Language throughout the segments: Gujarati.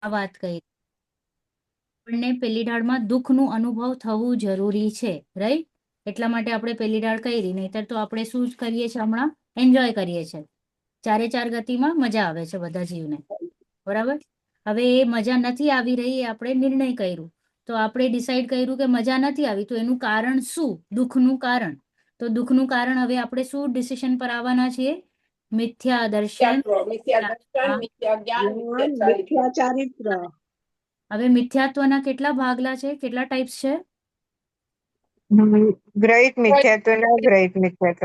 આ વાત કહી. આપણને પેલી ડાળમાં દુઃખનું અનુભવ થવું જરૂરી છે, રાઈટ? એટલા માટે આપણે પેલી ડાળ કરી, નહીતર તો આપણે શું જ કરીએ છીએ હમણાં? એન્જોય કરીએ છીએ. ચારે ચાર ગતિમાં મજા આવે છે બધા જીવને, બરાબર? હવે એ મજા નથી આવી રહી, એ આપણે નિર્ણય કર્યું. તો આપણે ડિસાઈડ કર્યું કે મજા નથી આવી, તો એનું કારણ શું? દુઃખનું કારણ. તો દુઃખનું કારણ હવે આપણે શું ડિસિશન પર આવવાના છીએ? મિથ્યા દર્શન. મિથ્યા ચારિત્ર. હવે મિથ્યાત્વના કેટલા ભાગલા છે, કેટલા ટાઈપ્સ છે? ગ્રહિત મિથ્યાત્વ અને અગ્રહિત મિથ્યાત્વ.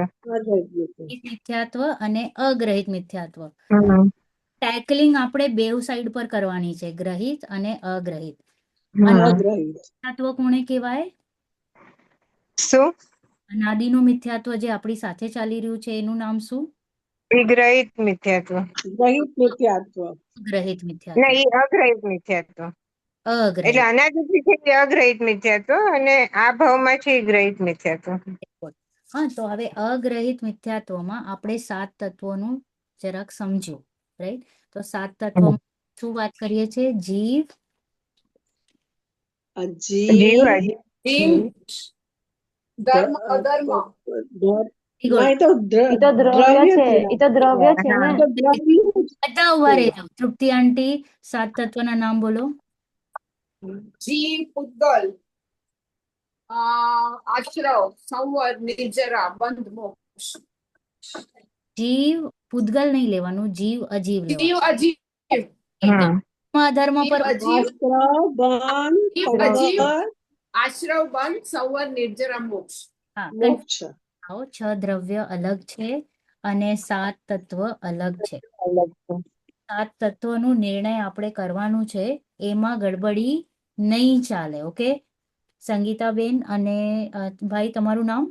મિથ્યાત્વ અને અગ્રહિત મિથ્યાત્વ. હમ. ટેકલિંગ આપણે બેવ સાઈડ પર કરવાની છે, ગ્રહિત અને અગ્રહિત. હમ. મિથ્યાત્વ કોને કહેવાય? શું? અનાદિનું મિથ્યાત્વ જે આપણી સાથે ચાલી રહ્યું છે એનું નામ શું? વિગ્રહિત મિથ્યાત્વ. ગ્રહિત મિથ્યાત્વ. ગ્રહિત મિથ્યાત્વ. નહીં, અગ્રહિત મિથ્યાત્વ. એટલે અગ્રહિત. અનાદિથી છે એ અગ્રહિત મિથ્યાત્વ અને આ ભાવમાં છે એ ગ્રહિત મિથ્યાત્વ. હા, તો હવે અગ્રહિત મિથ્યાત્વમાં આપણે 7 તત્વોનું જરાક સમજ્યું, રાઈટ? તો 7 તત્વોમાં શું વાત કરીએ છીએ? જીવ, જીવ, ધર્મ, અધર્મ. ઈગોળ. તો દ્રવ્ય છે. એ તો દ્રવ્ય છે ને. તો દ્રવ્ય જ બધા ઉભા રહેજો. તૃપ્તિ આંટી, 7 તત્વના નામ બોલો. જીવ, પૂતગલ, આશ્રવ, સંવર, નિર્જરા, બંધ, મોક્ષ. જીવ, પૂતગલ નહીં લેવાનું, જીવ અજીવ લેવાનું. જીવ, અજીવ. ધર્મ પર આશ્રવ, બંધ, સંવર, નિર્જરા, મોક્ષ. મોક્ષ. 6 દ્રવ્ય અલગ છે અને 7 તત્વ અલગ છે. 7 તત્વનું નિર્ણય આપણે કરવાનું છે, એમાં ગડબડી નહીં ચાલે. ઓકે સંગીતાબેન અને ભાઈ, તમારું નામ?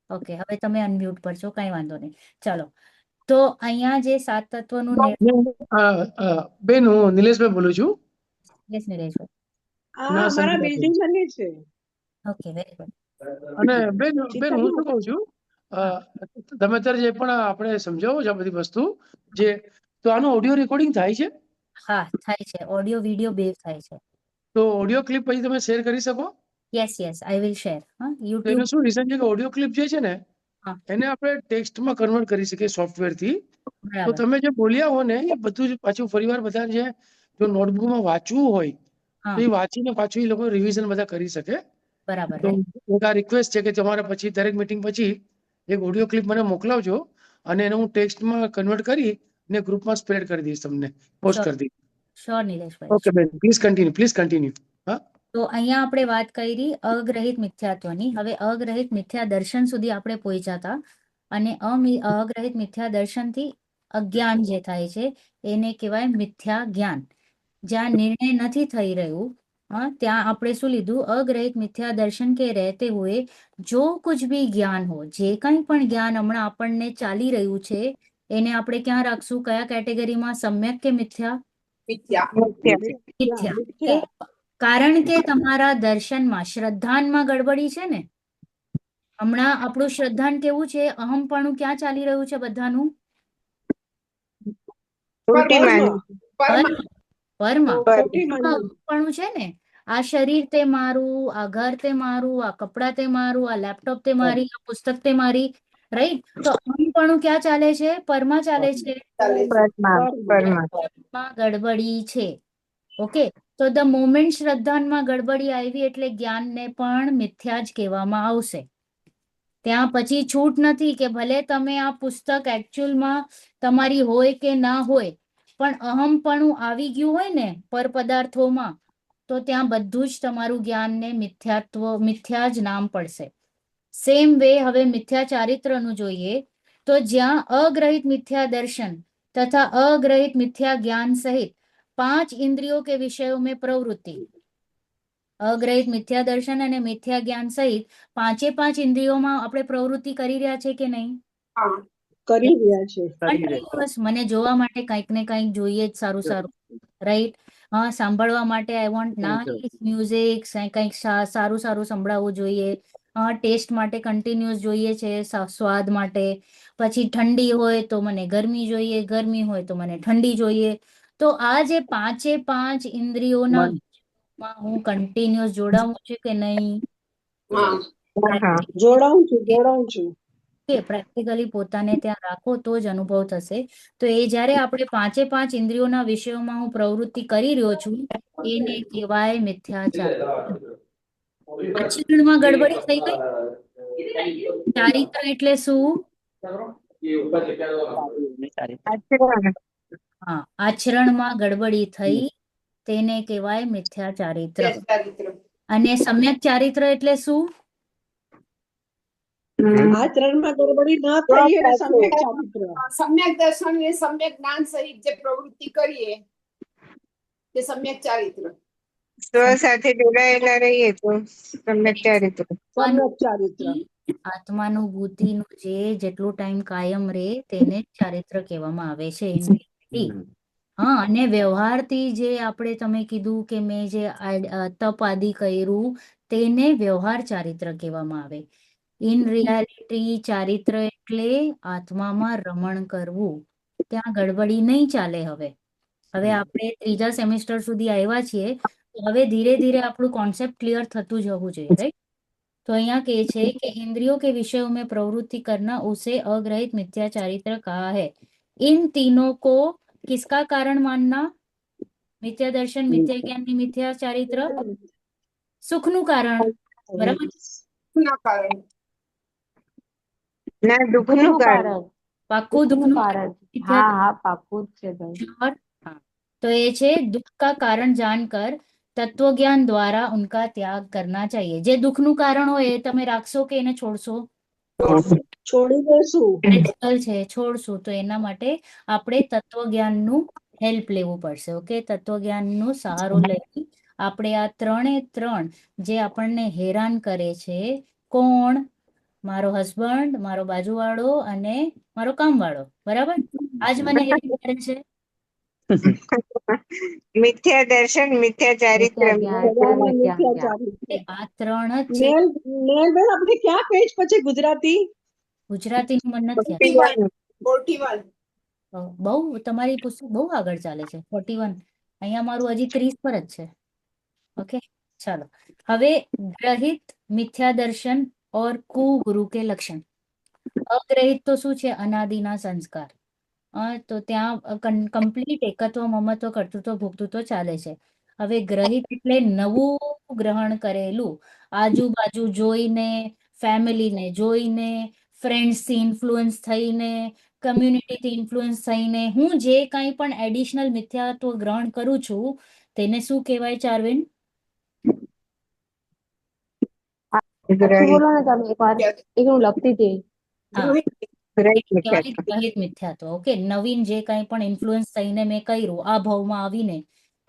ઓકે, હવે તમે અનમ્યુટ પર છો, કઈ વાંધો નહીં. ચાલો, તો અહીંયા જે 7 તત્વનું બેન, હું નિલેશભાઈ બોલું છું. યસ નિલેશભાઈ. આ મારા બિલ્ડિંગ બને છે. Okay, very good. અને બેન હું શું કહું છું, તમે અત્યારે જે પણ આપણે સમજાવો છો આ બધી વસ્તુ જે, તો આનું ઓડિયો રેકોર્ડિંગ થાય છે? હા, થાય છે. ઓડિયો વિડિયો બે થાય છે. તો ઓડિયો ક્લિપ પછી તમે શેર કરી શકો? Yes yes, I will share. હા, તો યુટ્યુબ. એનું શું રીઝન છે કે ઓડિયો ક્લિપ જે છે ને હા. એને આપણે ટેક્સ્ટમાં કન્વર્ટ કરી શકીએ સોફ્ટવેરથી. તો બરાબર. તમે જે બોલ્યા હો ને એ બધું જ પાછું ફરીવાર બધા જે જો નોટબુકમાં વાંચવું હોય હા, તો એ વાંચીને પાછું એ લોકો રિવિઝન બધા કરી શકે. બરાબર. તો એક આ રિક્વેસ્ટ છે કે તમારે પછી દરેક મીટિંગ પછી એક ઓડિયો ક્લિપ મને મોકલાવજો અને એને હું ટેક્સ્ટમાં કન્વર્ટ કરી ને ગ્રુપમાં સ્પ્રેડ કરી દઈશ, તમને પોસ્ટ કરી દઈશ. શ્યોર નિલેશભાઈ. ઓકે બેન, પ્લીઝ કન્ટિન્યુ. હા, તો અહીંયા આપણે વાત કરી અગ્રહિત મિથ્યાત્વની. હવે અગ્રહિત મિથ્યા દર્શન સુધી આપણે પહોંચ્યા હતા અને અગ્રહિત મિથ્યા દર્શનથી અજ્ઞાન જે થાય છે એને કહેવાય મિથ્યા જ્ઞાન. જ્યાં નિર્ણય નથી થઈ રહ્યું, ત્યાં આપણે શું લીધું? અગ્રહિત મિથ્યા દર્શન કે રહેતે હુએ જો કુછ ભી જ્ઞાન હો, જે કંઈ પણ જ્ઞાન હમણાં આપણને ચાલી રહ્યું છે એને આપણે ક્યાં રાખશું? કયા કેટેગરીમાં? સમ્યક કે મિથ્યા? મિથ્યા. કારણ કે તમારા દર્શનમાં, શ્રદ્ધાનમાં ગડબડી છે ને. હમણાં આપણું શ્રદ્ધાન કેવું છે? અહમપણું ક્યાં ચાલી રહ્યું છે બધાનું? અહમપણું છે ને. આ શરીર તે મારું, આ ઘર તે મારું, આ કપડાં તે મારું, આ લેપટોપ તે મારી, આ પુસ્તક તે મારી, રાઈટ? તો અહમપણું ક્યાં ચાલે છે? પરમાં ચાલે છે. ગડબડી છે. ઓકે, તો ધ મોમેન્ટ શ્રદ્ધાનમાં ગડબડી આવી એટલે જ્ઞાનને પણ મિથ્યા જ કહેવામાં આવશે. ત્યાં પછી છૂટ નથી કે ભલે તમે આ પુસ્તક એકચ્યુઅલમાં તમારી હોય કે ના હોય, પણ અહમપણું આવી ગયું હોય ને પર પદાર્થોમાં, તો ત્યાં બધું જ તમારું જ્ઞાનને મિથ્યા જ નામ પડશે. સેમ વે હવે મિથ્યા ચારિત્રનું જોઈએ તો જ્યાં અગ્રહિત મિથ્યા દર્શન તથા અગ્રહિત મિથ્યા જ્ઞાન સહિત 5 इंद्रियों के विषयों में प्रवृत्ति, અગ્રહિત મિથ્યા દર્શન અને મિથ્યા જ્ઞાન સહિત 5 ઇન્દ્રિયોમાં આપણે પ્રવૃત્તિ કરી રહ્યા છે કે નહીં? કરી રહ્યા છે. બસ મને જોવા માટે કંઈક ને કંઈક જોઈએ જ, સારું સારું, રાઈટ? હા, સાંભળવા માટે આઈ વોન્ટ નાઇસ મ્યુઝિક, કંઈક સારું સારું સંભળાવવું જોઈએ. ટેસ્ટ માટે કન્ટિન્યુઅસ જોઈએ છે, સ્વાદ માટે. પછી ઠંડી હોય તો મને ગરમી જોઈએ, ગરમી હોય તો મને ઠંડી જોઈએ. તો આ જે પાંચ ઇન્દ્રિયોના મન. વિષયમાં હું કન્ટિન્યુઅસ જોડાવું છું કે નહીં? હા હા જોડાઉં છું કે પ્રેક્ટિકલી પોતાને ત્યાં રાખો તો જ અનુભવ થશે. તો એ જ્યારે આપણે પાંચ ઇન્દ્રિયોના વિષયોમાં હું પ્રવૃત્તિ કરી રહ્યો છું એને કહેવાય મિથ્યાચાર. આચરણમાં ગડબડી થઈ ગઈ. ચારિત્ર એટલે શું? આચરણ. હા, આચરણમાં ગડબડી થઈ તેને કહેવાય મિથ્યા ચારિત્ર. ચારિત્ર. અને સમ્યક ચારિત્ર એટલે શું? આચરણમાં ગડબડી ન થઈ એને સમ્યક ચારિત્ર સમ્યક દર્શન ને સમ્યક જ્ઞાન સહિત જે પ્રવૃત્તિ કરીએ તે સમ્યક ચારિત્ર. સ્વ સાથે જોડાયેલા રહીએ તો સમ્યક ચારિત્ર. સમ્યક ચારિત્ર આત્માનુભૂતિનું જે જેટલો ટાઈમ કાયમ રહે તેને જ ચારિત્ર કહેવામાં આવે છે. ઇન્ટિગ્રિટી. હા, અને વ્યવહારથી જે આપણે તમે કીધું કે મેં જે તપ આદિ કર્યું તેને વ્યવહાર ચારિત્ર કહેવામાં આવે. ઇન રિયાલિટી ચારિત્ર એટલે આત્મામાં રમણ કરવું. ત્યાં ગડબડી નહીં ચાલે. હવે આપણે ત્રીજા સેમેસ્ટર સુધી આવ્યા છીએ તો હવે ધીરે ધીરે આપણું કોન્સેપ્ટ ક્લિયર થતું જવું જોઈએ, રાઈટ? तो यहाँ के छे कि इंद्रियों के विषयों में प्रवृत्ति करना उसे अग्रहित मिथ्या चारित्र कहा है. इन तीनों को किसका कारण मानना? मिथ्या दर्शन, मिथ्या ज्ञान, मिथ्या चारित्र सुखનું કારણ. બરાબર? ના કારણ. ના દુઃખનું કારણ. પાક્કું દુઃખનું કારણ. हाँ हाँ पाकूर से भाई Sure? हाँ. तो ये छे दुख का कारण जानकर तत्व ज्ञान द्वारा उनका त्याग करना चाहिए. જે દુઃખનું કારણ હોય એ તમે રાખશો કે એને છોડશો? છોડી દેશું ક્રિટિકલ છે, છોડશું. તો એના માટે આપણે તત્વજ્ઞાનનું હેલ્પ લેવું પડશે. ઓકે, તત્વજ્ઞાનનો સહારો લઈ આપણે આ ત્રણ જે આપણને હેરાન કરે છે, કોણ? મારો હસબન્ડ, મારો બાજુવાળો અને મારો કામવાળો. બરાબર? આજ મને હેરાન કરે છે. મિથ્યા દર્શન, મિથ્યા ચારિત્ર. સદામાં મિથ્યા ચારિત્ર આ ત્રણ જ છે. નેલબેન આપણે ક્યાં પેજ પછી ગુજરાતી ગુજરાતીનું મન નથી ખ્યાલ. 41. બહુ તમારી પુસ્તક બહુ આગળ ચાલે છે. 41 અહીંયા મારું હજી 30 પર જ છે. ओके, चलो. હવે ગ્રહિત, મિથ્યા દર્શન और કુગુરુ કે લક્ષણ. અગ્રહિત તો શું છે? અનાદિના સંસ્કાર. તો ત્યાં કમ્પ્લીટ એકત્વ, મમત્વ, કર્તૃત્વ, ભોક્તૃત્વ ચાલે છે. હવે ગ્રહિત એટલે નવું ગ્રહણ કરેલું, આજુબાજુ જોઈને, ફેમિલીને જોઈને, ફ્રેન્ડ્સથી ઇન્ફ્લુઅન્સ થઈને, કમ્યુનિટીથી ઇન્ફ્લુઅન્સ થઈને હું જે કાંઈ પણ એડિશનલ મિથ્યાત્વ ગ્રહણ કરું છું તેને શું કહેવાય ચાર્વિન? अच्छी बोलो ना તમે એકવાર એક હું લખતી હતી હા, ગ્રહિત કહેવાય મિથ્યાત્વ. ગ્રહિત મિથ્યાત્વ. ઓકે, નવીન જે કાંઈ પણ ઇન્ફ્લુઅન્સ થઈને મેં કર્યું આ ભાવમાં આવીને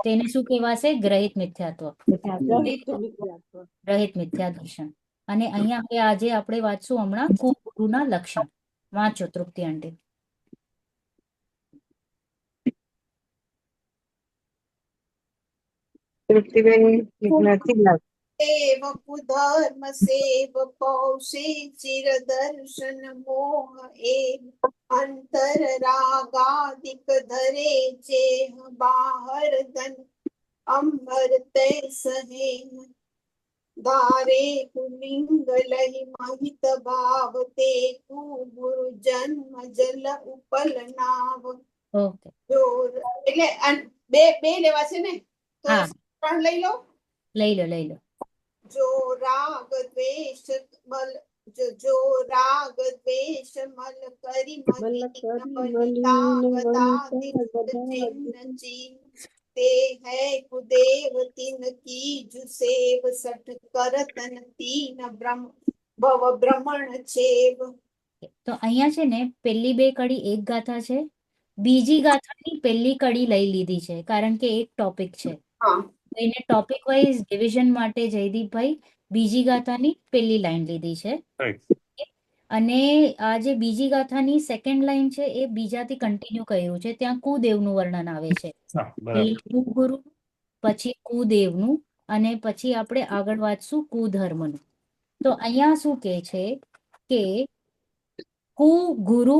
તેને શું કહેવાશે? ગ્રહિત મિથ્યાત્વ. ગ્રહિત મિથ્યાત્વ ગ્રહિત મિથ્યા દર્શન. અને અહીંયા હવે આજે આપણે વાંચશું હમણાં કુગુરુના લક્ષણ. વાંચો તૃપ્તિ આંટી. તૃપ્તિબેન નથી લાગતું. સેવકુ ધર્મ સેવકો ચિર દર્શન મોહ એ અંતર રાગાદિક ધરે ચેહ બાહર ધન અંબર તે સહેન ધારે પુલિંગ લહી મહિત ભાવ તે કુ ગુરુ જન્મ જલ ઉપલ નાવ. ઓકે, એટલે બે લેવા છે ને, તો હા. પણ લઈ લો. લઈ લો. जो राग द्वेष मल जो राग द्वेष मल करी मलिन बलिता गदा चिन्ह चीन ते है कुदेव तिन की जु सेव सठ करतन तीन भव भ्रमण छेव. તો અહીંયા છે ને પહેલી બે કડી એક ગાથા છે, બીજી ગાથાની પહેલી કડી લઈ લીધી છે કારણ કે એક ટોપિક છે. हाँ એને ટોપિક વાઇઝ ડિવિઝન માટે જયદીપભાઈ બીજી ગાથાની પહેલી લાઈન લીધી છે. અને આ જે બીજી ગાથાની સેકન્ડ લાઈન છે એ બીજાથી કન્ટિન્યુ કર્યું છે. ત્યાં કુદેવનું વર્ણન આવે છે. કુગુરુ, પછી કુદેવનું, અને પછી આપણે આગળ વાંચશું કુધર્મનું. તો અહીંયા શું કહે છે કે કુગુરુ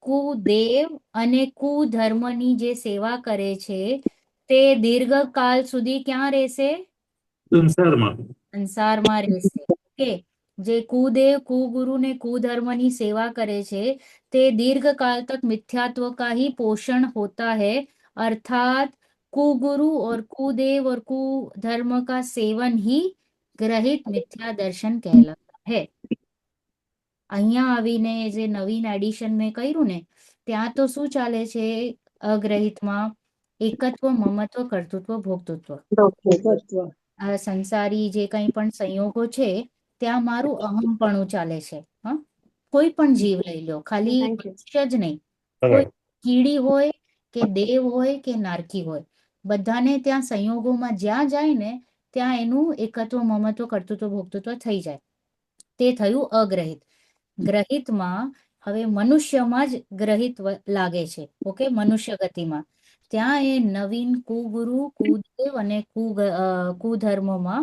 કુદેવ અને કુધર્મની જે સેવા કરે છે તે દીર્ઘકાળ સુધી ક્યાં રહેશે? સંસારમાં રહેશે. ઓકે, જે કુદેવ કુગુરુ ને कुधर्मની सेवा करे છે તે दीर्घकाल तक मिथ्यात्व का ही पोषण होता है, अर्थात कुगुरु और कुदेव और कुधर्म का सेवन ही ग्रहित मिथ्या दर्शन कहलाता है. અહીંયા આવીને જે નવીન એડિશન મેં કર્યું ને ત્યાં તો શું ચાલે છે? અગ્રહિતમાં એકત્વ, મમત્વ, કર્તૃત્વ, ભોક્તૃત્વ, ભગવત્વ. આ સંસારી જે કંઈ પણ સંયોગો છે ત્યાં મારું અહમપણું ચાલે છે. હા, કોઈ પણ જીવ લઈ લો, ખાલી Thank you. મનુષ્ય જ નહીં, કોઈ કીડી હોય કે દેવ હોય કે નારકી હોય, બધાને ત્યાં સંયોગોમાં જ્યાં જાય ને ત્યાં એનું એકત્વ, મમત્વ, કર્તૃત્વ, ભોક્તૃત્વ થઈ જાય. તે થયું અગ્રહિત. ગ્રહિતમાં હવે મનુષ્યમાં જ ગ્રહિત લાગે છે. ઓકે, મનુષ્ય ગતિમાં ત્યાં એ નવીન કુગુરુ, કુદેવ અને કુધર્મમાં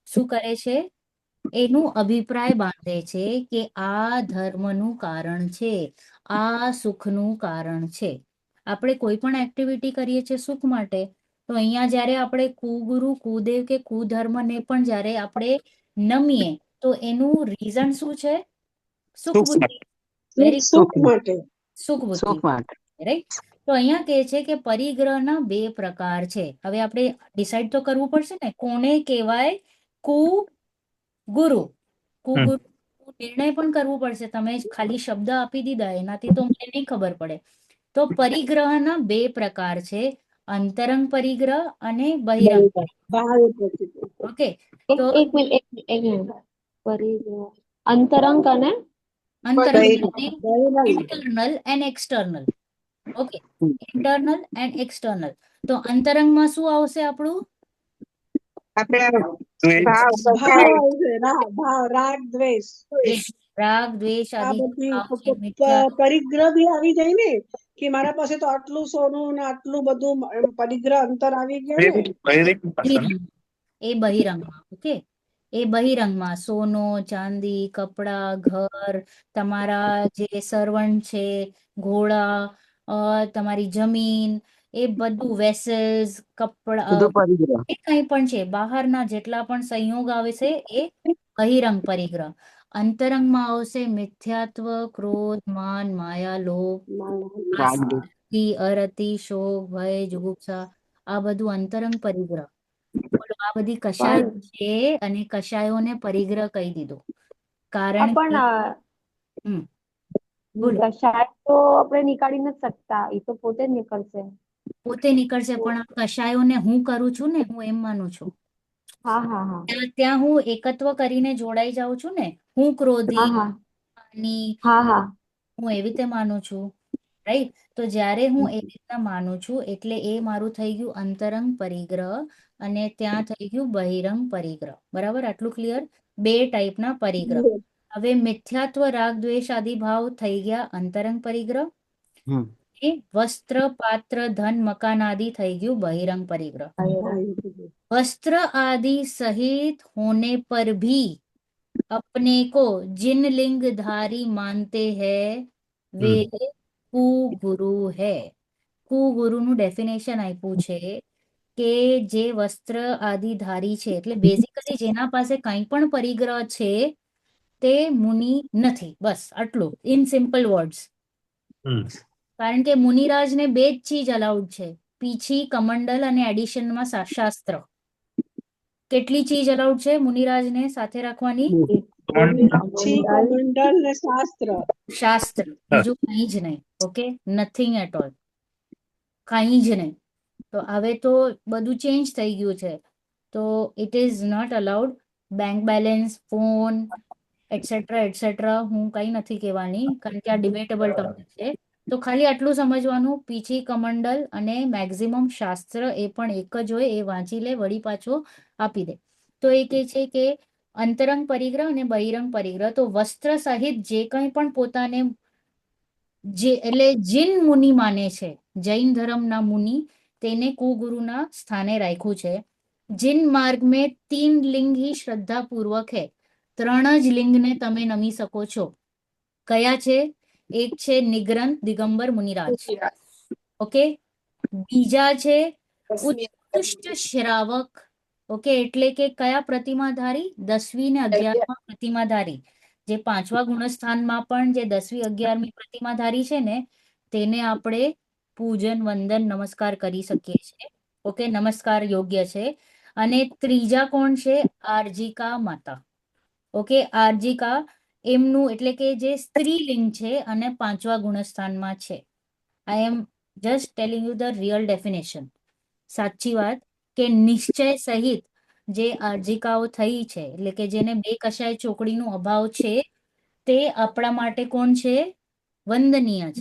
શું કરે છે? એનું અભિપ્રાય બાંધે છે કે આ ધર્મનું કારણ છે, આ સુખનું કારણ છે. આપણે કોઈ પણ એક્ટિવિટી કરીએ છીએ સુખ માટે, તો અહીંયા જ્યારે આપણે કુગુરુ, કુદેવ કે કુધર્મને પણ જ્યારે આપણે નમીએ તો એનું રીઝન શું છે? સુખ બુદ્ધિ. વેરી સુખ માટે. સુખ બુદ્ધિ, રાઈટ? તો અહીંયા કહે છે કે પરિગ્રહના બે પ્રકાર છે. હવે આપણે ડિસાઈડ તો કરવું પડશે ને કોને કહેવાય કુગુરુ. કુગુરુ નિર્ણય પણ કરવું પડશે. તમે ખાલી શબ્દ આપી દીધા એનાથી તો મને નહીં ખબર પડે. તો પરિગ્રહના બે પ્રકાર છે, અંતરંગ પરિગ્રહ અને બહિરંગ. ભાવ પ્રતિગ્રહ. ઓકે, તો એક મિનિટ. પરિગ્રહ, અંતરંગ અને અંતરંગ બહિરંગ. બહિરંગ. Internal and external. Okay, internal and external. તો અંતરંગમાં શું આવશે આપણું? આપણા ભાવ ભાવ કસાય. આવશે. ભાવ, રાગ, દ્વેષ. જે રાગ, દ્વેષ આ આદિ બધી ભાવ છે, મિથ્યા. પરિગ્રહ બી આવી જાય ને કે મારા પાસે તો આટલું સોનું ને આટલું બધું, એમ પરિગ્રહ અંતર આવી ગયો ને. બહિરંગ. એ બહિરંગમાં. ઓકે, એ બહિરંગમાં સોનો, ચાંદી, કપડા, ઘર, તમારા જે સર્વન્ટ છે, ઘોડા, તમારી જમીન, એ બધું વેસલ્સ, કપડા, એ કંઈ પણ છે, બહારના જેટલા પણ સંયોગ આવે છે એ બહિરંગ પરિગ્રહ. અંતરંગમાં આવશે મિથ્યાત્વ, ક્રોધ, માન, માયા, લોભ, આસક્તિ, અરતિ, શોક, ભય, જુગુપ્સા, આ બધું અંતરંગ પરિગ્રહ. બોલો, આ બધી કશાયો પણ છે અને કશાયોને પરિગ્રહ કહી દીધું. કારણ કે હમ બોલો. કશાય તો આપણે નીકાળી નથી શકતા, એ તો પોતે જ નીકળશે. પોતે નીકળશે, પણ આ કશાયોને હું કરું છું ને, હું એમ માનું છું. હા હા હા ત્યાં હું એકત્વ કરીને જોડાઈ જાઉં છું ને, હું ક્રોધી, હા માની, હા હા હું એવી રીતે માનું છું, રાઈટ? તો જ્યારે હું એ રીતના માનું છું એટલે એ મારું થઈ ગયું અંતરંગ પરિગ્રહ અને ત્યાં થઈ ગયું બહિરંગ પરિગ્રહ. બરાબર, આટલું ક્લિયર? બે ટાઈપના પરિગ્રહ. હવે મિથ્યાત્વ, રાગ, દ્વેષ આદિ ભાવ થઈ ગયા અંતરંગ પરિગ્રહ. એ વસ્ત્ર, પાત્ર, ધન, મકાન આદि થઈ ગયું બહિરંગ પરિગ્રહ. वस्त्र आदि सहित होने पर भी अपने को जिन लिंगधारी मानते हैं वे कुगुरु है. કુગુરુનું ડેફિનેશન આપ્યું છે કે જે વસ્ત્ર આદિ ધારી છે, એટલે બેઝિકલી જેના પાસે કંઈ પણ પરિગ્રહ છે તે મુનિ નથી. બસ આટલું, ઇન સિમ્પલ વર્ડ્સ. કારણ કે મુનિરાજને બે જ ચીજ અલાઉડ છે, પીછી, કમંડલ અને એડિશનમાં શાસ્ત્ર. કેટલી ચીજ અલાઉડ છે મુનિરાજને સાથે રાખવાની? પીછી, કમંડલ ને શાસ્ત્ર. શાસ્ત્ર, બીજું કંઈ જ નહીં. ઓકે, નથિંગ એટ ઓલ, કંઈ જ નહીં. તો હવે તો બધું ચેન્જ થઈ ગયું છે. તો it is not allowed. Bank balance, phone, etcetera etcetera હું કંઈ નથી કહેવાની, કારણ કે આ ડિબેટેબલ ટોપિક છે. તો ખાલી આટલું સમજવાનું, પીછી, કમંડલ અને મેક્સિમમ શાસ્ત્ર એ પણ એક જ હોય, એ વાંચી લે, વળી પાછો આપી દે. તો એ કહે છે કે અંતરંગ પરિગ્રહ અને બહિરંગ પરિગ્રહ. તો વસ્ત્ર સહિત જે કંઈ પણ પોતાને જે એટલે જીન મુનિ માને છે, જૈન ધર્મના મુનિ, તેને કુગુરુના સ્થાને રાખ્યું છે. जिन मार्ग में 3 लिंग ही श्रद्धा पूर्वक है, 3 જ લિંગને તમે નમી શકો છો. કયા છે? એક છે નિગ્રંથ દિગંબર મુનિરાજ, યસ. ઓકે. બીજા છે દસમી ઉત્કૃષ્ટ શ્રાવક, ઓકે, એટલે કે કયા પ્રતિમાધારી? 10મી ને 11મા પ્રતિમાધારી. જે 5મા ગુણસ્થાનમાં પણ જે 10મી 11મી પ્રતિમાધારી છે ને, તેને આપણે પૂજન વંદન નમસ્કાર કરી શકીએ છીએ, ઓકે, નમસ્કાર યોગ્ય છે. અને ત્રીજા કોણ છે? આર્જિકા માતા, ઓકે. આર્જિકા એમનું એટલે કે જે સ્ત્રીલિંગ છે અને 5મા ગુણસ્થાનમાં છે. I am just telling you the real definition. સાચી વાત કે નિશ્ચય સહિત જે આર્જિકાઓ થઈ છે, એટલે કે જેને બે કશાય ચોકડીનો અભાવ છે, તે આપણા માટે કોણ છે? वंदनीय है,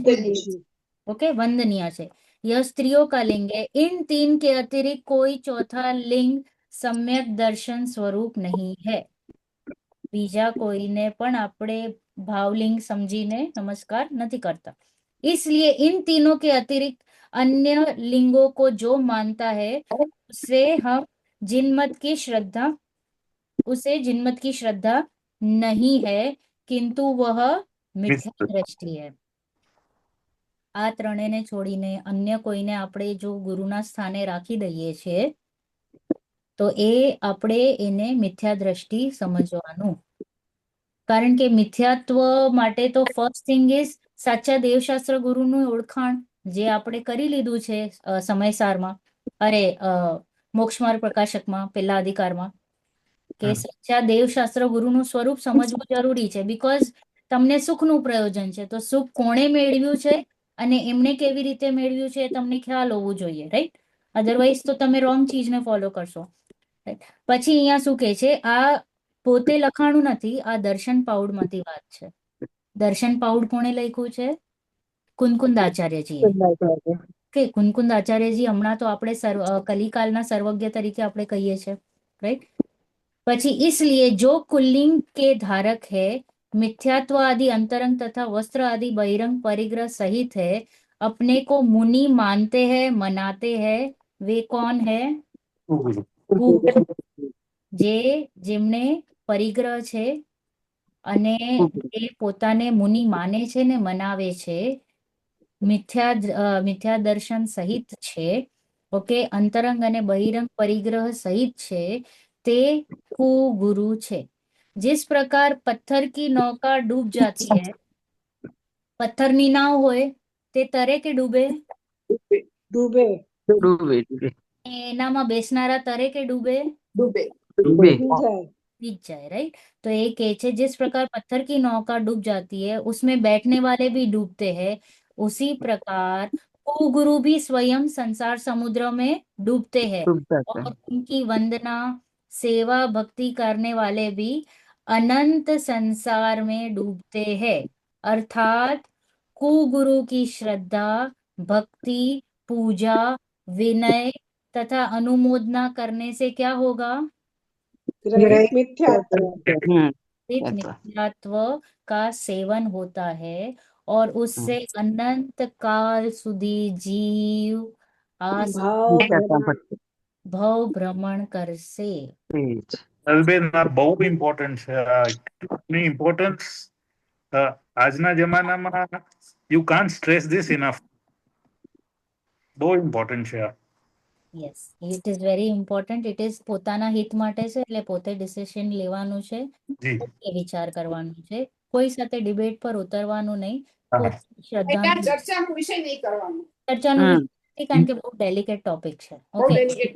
ओके, वंदनीय है. यह स्त्रियों का लिंग है. इन 3 के अतिरिक्त कोई चौथा लिंग सम्यक दर्शन स्वरूप नहीं है. बीजा कोઈને પણ આપણે ભાવલિંગ સમજીને નમસ્કાર નથી કરતા. इसलिए इन तीनों के अतिरिक्त अन्य लिंगों को जो मानता है उसे हम जिनमत की श्रद्धा उसे जिनमत की श्रद्धा नहीं है, किंतु वह मिथ्या दृष्टि है. આ ત્રણેયને છોડીને અન્ય કોઈને આપણે જો ગુરુના સ્થાને રાખી દઈએ છીએ તો એ આપણે એને મિથ્યા દ્રષ્ટિ સમજવાનું. કારણ કે મિથ્યાત્વ માટે તો ફર્સ્ટ થિંગ ઇઝ સાચા દેવશાસ્ત્ર ગુરુનું ઓળખાણ, જે આપણે કરી લીધું છે સમયસારમાં, અરે મોક્ષમાર્ગ પ્રકાશકમાં, પહેલા અધિકારમાં, કે સાચા દેવશાસ્ત્ર ગુરુનું સ્વરૂપ સમજવું જરૂરી છે. બીકોઝ તમને સુખનું પ્રયોજન છે, તો સુખ કોણે મેળવ્યું છે અને એમણે કેવી રીતે મેળવ્યું છે એ તમને ખ્યાલ હોવું જોઈએ, રાઈટ? અધરવાઇઝ તો તમે રોંગ ચીજને ફોલો કરશો. પછી અહીંયા શું કહે છે? આ પોતે લખાણું નથી, આ દર્શન પાઉડમાંથી વાત છે. દર્શન પાઉડ કોણે લખ્યું છે? કુનકુંદ આચાર્યજીએ. કે કુનકુંદ આચાર્યજી હમણાં તો આપણે કલિકાલના સર્વજ્ઞ તરીકે આપણે કહીએ છીએ, રાઈટ? પછી इसलिए जो कुल्लिंग के धारक है, मिथ्यात्व आदि अंतरंग तथा वस्त्र आदि बहिरंग परिग्रह सहित है, अपने को मुनि मानते हैं, मनाते हैं, वे कौन है? कुगुरु. જે જેમને પરિગ્રહ છે અને જે પોતાને મુનિ માને છે ને મનાવે છે, મિથ્યા દર્શન સહિત છે, ઓકે, અંતરંગ અને બહિરંગ પરિગ્રહ સહિત છે, તે कुगुरु છે. जिस प्रकार पत्थर की नौका डूब जाती है, પથ્થરની નાવ હોય તે તરે કે ડૂબે? ડૂબે. એનામાં બેસનારા તરે કે ડૂબે? ડૂબે. ડૂબી જાય. डूब जाए, राइट? तो ये कहते जिस प्रकार पत्थर की नौका डूब जाती है उसमें बैठने वाले भी डूबते हैं, उसी प्रकार कुगुरु भी स्वयं संसार समुद्र में डूबते हैं और उनकी वंदना सेवा भक्ति करने वाले भी अनंत संसार में डूबते हैं. अर्थात कुगुरु की श्रद्धा भक्ति पूजा विनय तथा अनुमोदना करने से क्या होगा? ગ્રહિત મિથ્યાત્વ. मिथ्यात्व का सेवन होता है और उससे अनंत काल सुधी जीव भव भ्रमण करसे. અલબેન આ બહુ ઇમ્પોર્ટન્ટ છે. એની ઇમ્પોર્ટન્સ આજના જમાનામાં you can't stress this enough. બહુ ઇમ્પોર્ટન્ટ છે આ. Yes, it is very important. It is પોતાના હિત માટે છે, એટલે પોતે ડિસિઝન લેવાનું છે, જી પોતે વિચાર કરવાનું છે, કોઈ સાથે ડિબેટ પર ઉતરવાનું નહીં. હા. પોતાની શ્રદ્ધા ત્યાં ચર્ચાનો વિષય નહીં કરવાનો. ચર્ચાનું વિષય નથી, કારણ કે બહુ ડેલિકેટ ટોપિક છે. બહુ ઓકે, delicate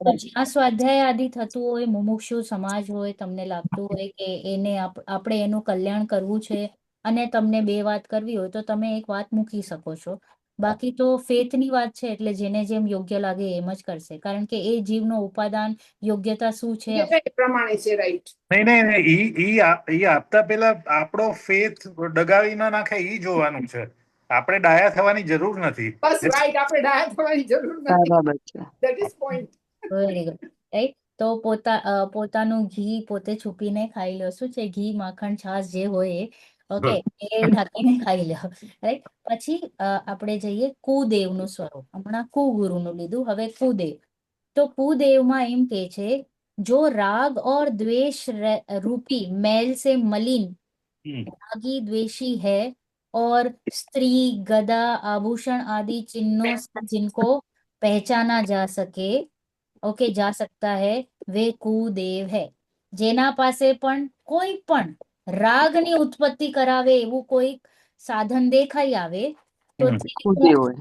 તો જ્યાં સ્વાધ્યાય આદિ થતું હોય, મુમુક્ષુ સમાજ હોય, તમને લાગતું હોય કે એને આપણે એનું કલ્યાણ કરવું છે અને તમને બે વાત કરવી હોય તો તમે એક વાત મૂકી શકો છો. બાકી તો ફેથની વાત છે, એટલે જેને જેમ યોગ્ય લાગે એમ જ કરશે, કારણ કે એ જીવનો ઉપાદાન યોગ્યતા શું છે topic. એ પ્રમાણે છે, રાઈટ? નહીં ઈ આપતા પેલા આપણો ફેથ ડગાવી ના નાખે ઈ જોવાનું છે. આપણે ડાયા થવાની જરૂર નથી. બસ રાઈટ, આપણે ડાયા થવાની જરૂર નથી. That is point. Very good, right? તો પોતાનું ઘી પોતે છુપીને ખાઈ લો. શું છે? ઘી, માખણ, છાશ જે હોય એ, ઓકે, એ ઢાંકીને ખાઈ લો, રાઈટ? પછી આપણે જઈએ કુદેવનું સ્વરૂપ. હમણાં કુગુરુનું લીધું, હવે કુદેવ. તો કુદેવમાં એમ કે છે, जो राग और द्वेष रूपी मैल से मलिन रागी द्वेषी है और स्त्री गदा आभूषण आदि चिन्हों से जिनको पहचाना जा सके ओके जा सकता है वे કુદેવ હે જેના પાસે પણ કોઈ પણ રાગની ઉત્પત્તિ કરાવે એવું કોઈ સાધન દેખાઈ આવે તો હમ. તે કુદેવ હોય.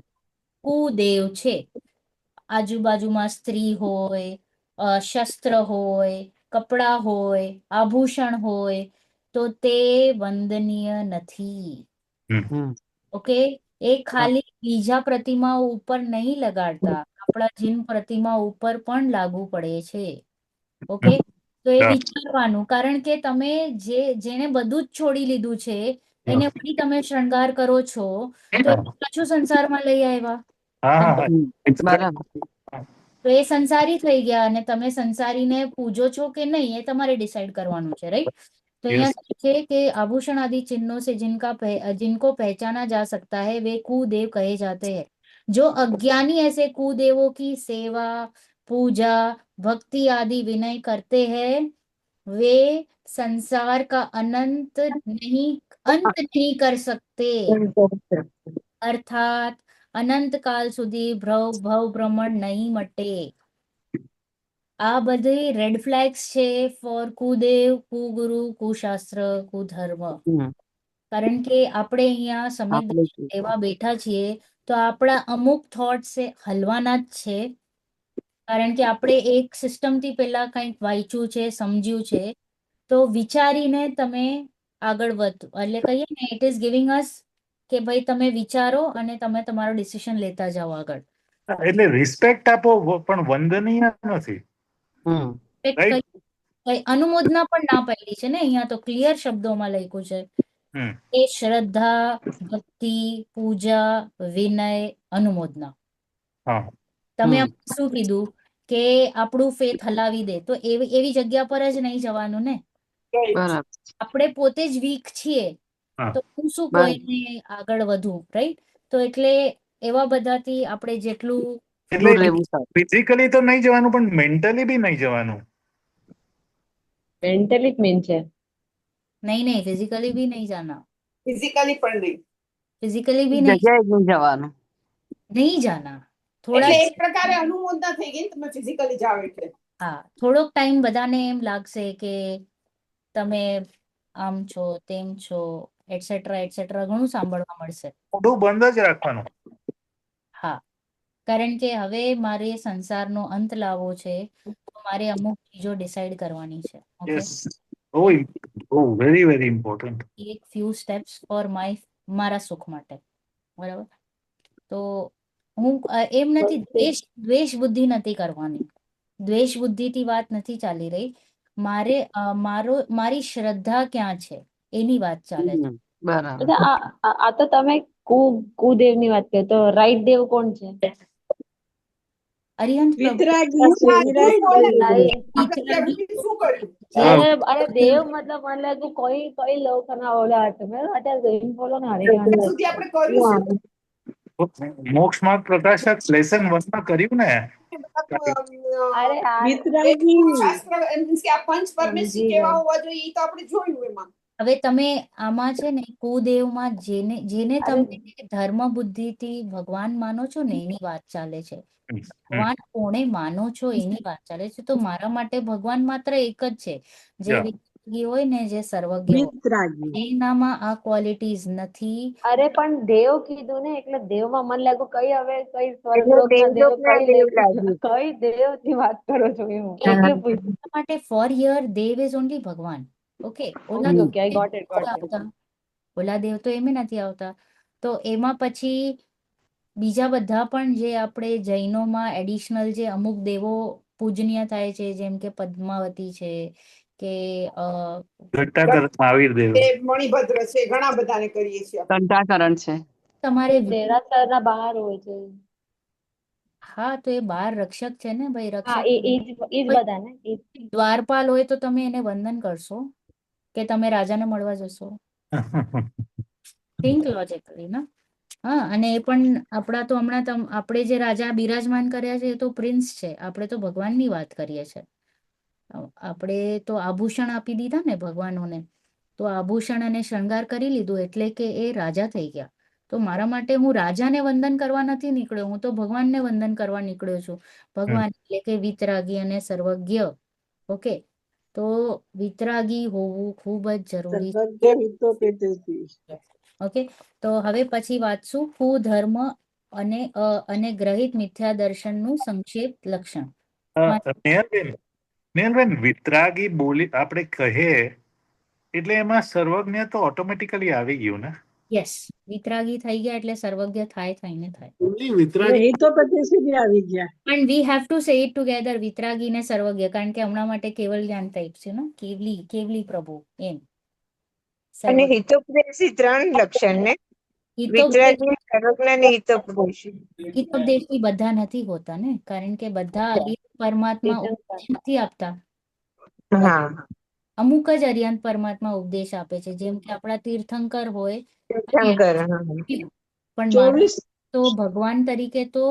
કુદેવ છે આજુબાજુમાં સ્ત્રી હોય શસ્ત્ર હોય કપડા હોય આભૂષણ હોય તો તે વંદનીય નથી હમ. ઓકે એ ખાલી બીજા પ્રતિમાઓ ઉપર નહીં લગાડતા આપણા જીન પ્રતિમા ઉપર પણ લાગુ પડે છે ઓકે તો એ હા. વિચારવાનું કારણ કે તમે જેને બધું જ છોડી લીધું છે એને વળી તમે શૃંગાર કરો છો તો એ પાછું સંસારમાં લઈ આવ્યા હા હા હમ. It's correct. બરાબર. તો એ સંસારી થઈ ગયા અને તમે સંસારીને પૂજો છો કે નહીં એ તમારે ડિસાઈડ કરવાનું છે રાઈટ तो Yes. यहाँ છે કે आभूषण आदि चिन्हों से जिनको पहचाना जा सकता है वे कुदेव कहे जाते हैं जो अज्ञानी ऐसे कुदेवों की सेवा पूजा भक्ति आदि विनय करते हैं वे संसार का अंत नहीं कर सकते अर्थात अनंत काल સુધી ભવ ભ્રમણ નહીં મટે આ બધી રેડ ફ્લેગ્સ છે ફોર કુદેવ કુગુરુ કુશાસ્ત્ર કુધર્મ હમ. કારણ કે આપણે અહીંયા સમ્યક આપણે દર્શન લેવા બેઠા છીએ તો આપણા અમુક થોટ્સ હલવાના જ છે કારણ કે આપણે એક સિસ્ટમથી પહેલા કંઈક વાંચ્યું છે સમજ્યું છે તો વિચારીને તમે આગળ વધો એટલે કહીએ ને ઇટ ઇઝ ગિવિંગ અસ કે ભાઈ તમે વિચારો અને તમે તમારો ડિસિઝન લેતા જાઓ આગળ એટલે રિસ્પેક્ટ આપો પણ વંદનીય નથી હમ. રાઈટ કઈ અનુમોદના પણ ના પાડી છે ને અહીંયા તો ક્લિયર શબ્દોમાં લખ્યું છે હમ એ શ્રદ્ધા ભક્તિ પૂજા વિનય અનુમોદના હા તમે હમ. આમાં શું કીધું કે આપણું ફેથ હલાવી દે તો એવી જગ્યા પર જ નહીં જવાનું ને બરાબર. આપણે પોતે જ વીક છીએ હા. તો હું શું બરાબર. કોઈને આગળ વધું રાઈટ તો એટલે એવા બધાથી આપણે જેટલું એટલે દૂર રહેવું સારું. ફિઝિકલી તો નહીં જવાનું પણ મેન્ટલી બી નહીં જવાનું મેન્ટલી જ મેન છે. નહીં ફિઝિકલી भी नहीं जाना ફિઝિકલી પણ નહીં फिजिकली भी જગ્યાએ જ નહીં જવાનું. नहीं जाना થોડા એટલે એક પ્રકારે અનુમોદના થઈ ગઈ ને તમે ફિઝિકલી જાઓ એટલે હા થોડોક ટાઈમ બધાને એમ લાગશે કે તમે આમ છો તેમ છો એટસેટ્રા ઘણું સાંભળવા મળશે મોઢું બંધ જ રાખવાનું હા કારણ કે હવે મારે સંસારનો અંત લાવવો છે તો મારે અમુક ચીજો ડિસાઈડ કરવાની છે okay yes very very important એક ફ્યુ સ્ટેપ્સ ફોર મારા સુખ માટે બરાબર તો હું એમ નથી દ્વેષ બુદ્ધિ નથી કરવાની દ્વેષ બુદ્ધિથી વાત નથી ચાલી રહી મારી શ્રદ્ધા ક્યાં છે એની વાત ચાલે છે હમ. બરાબર. એટલે આ તો તમે કુદેવ ની વાત કરી તો રાઈટ દેવ કોણ છે? અરિહંત પ્રભુ વિતરાગી છે વિરાટ આપણે ત્યાં સુધી શું કર્યું જે અરે દેવ મતલબ મને લાગે કઈ લોકોના ઓલા હતા મેં અત્યારે જોઈને બોલો ને ત્યાં હરિહંત સુધી આપણે કર્યું શું મોક્ષ માર્ગ પ્રકાશક લેસન 1 માં કર્યું ને અરે આ વિતરાગી શાસ્ત્ર means કે આ પંચ પરમેશ્વરી સમજી કેવા ગઈ. હોવા જોઈએ એ તો આપણે જોયું એમાં હવે તમે આમાં છે ને કુદેવમાં જેને અરે તમે ધર્મ બુદ્ધિથી ભગવાન માનો છો ને એની વાત ચાલે છે ભગવાન કોણે માનો છો એની વાત ચાલે છે તો મારા માટે ભગવાન માત્ર એક જ છે જે Yeah. વિતરાગી હોય ને જે સર્વજ્ઞ હોય વિતરાગી એનામાં આ ક્વોલિટીઝ નથી અરે પણ દેવ કીધું ને એટલે દેવમાં મને લાગ્યું કઈ હવે કઈ સ્વર્ગલોકના દેવ કઈ દેવ ની વાત કરો છો એવું એટલે પૂછ્યું. એટલા માટે ફોર યર દેવ ઇઝ ઓનલી ભગવાન ઓકે ઓલા Okay, દેવ okay, I got it, got it. આવતા ઓલા દેવ તો એમ નથી આવતા તો એમાં પછી બીજા બધા પણ જે આપણે જૈનોમાં એડિશનલ જે અમુક દેવો પૂજનીય થાય છે જેમ કે પદ્માવતી છે કે ઘટ્ટાકર મહાવીર દેવ તે મણિભદ્ર છે ઘણા બધાને કરીએ છીએ કંટાકરણ છે. તમારે દેરાસરના બહાર હોય છે. હા તો એ બાર રક્ષક છે ને ભાઈ હા રક્ષક એ જ બધા ને એ જ. દ્વારપાલ હોય તો તમે એને વંદન કરશો કે તમે રાજાને મળવા જશો થિંક લોજિકલી ના હા અને એ પણ આપણા તો હમણાં આપણે જે રાજા બિરાજમાન કર્યા છે એ તો પ્રિન્સ છે આપણે તો ભગવાનની વાત કરીએ છીએ આપણે તો આભૂષણ આપી દીધા ને ભગવાનોને તો આભૂષણ અને શણગાર કરી લીધું એટલે કે એ રાજા થઈ ગયા. તો મારા માટે હું રાજાને વંદન કરવા નથી નીકળ્યો, હું તો ભગવાનને વંદન કરવા નીકળ્યો છું. ભગવાન એટલે કે વિતરાગી અને સર્વજ્ઞ. ઓકે, તો વિતરાગી હોવું ખૂબ જ જરૂરી છે. સર્વજ્ઞ હિતોપદેશી. ઓકે, તો હવે પછી વાંચશું કુધર્મ અને ગ્રહિત મિથ્યા દર્શનનું સંક્ષેપ લક્ષણ. નેહલબેન, વિતરાગી બોલી આપણે કહીએ એટલે એમાં સર્વજ્ઞ તો ઓટોમેટિકલી આવી ગયું ને? યસ, વિતરાગી થઈ ગયા એટલે સર્વજ્ઞ થઈને થાય. Only વિતરાગી હિતોપદેશી બી આવી ગયા. પણ we have to say it together, વિતરાગી ને સર્વજ્ઞ, કારણ કે હમણાં માટે કેવલ જ્ઞાન ટાઈપ છે ને, કેવલી પ્રભુ એમ. અને હિતોપદેશી 3 લક્ષણ ને, વિતરાગી, સર્વજ્ઞ અને હિતોપદેશી. હિતોપદેશી બધા નથી હોતા ને, કારણ કે બધા પરમાત્મા ઉપદેશ નથી આપતા. હા, અમુક જ અરિયંત પરમાત્મા ઉપદેશ આપે છે, જેમ કે આપણા તીર્થંકર હોય. શંકર. પણ 24 તો ભગવાન તરીકે તો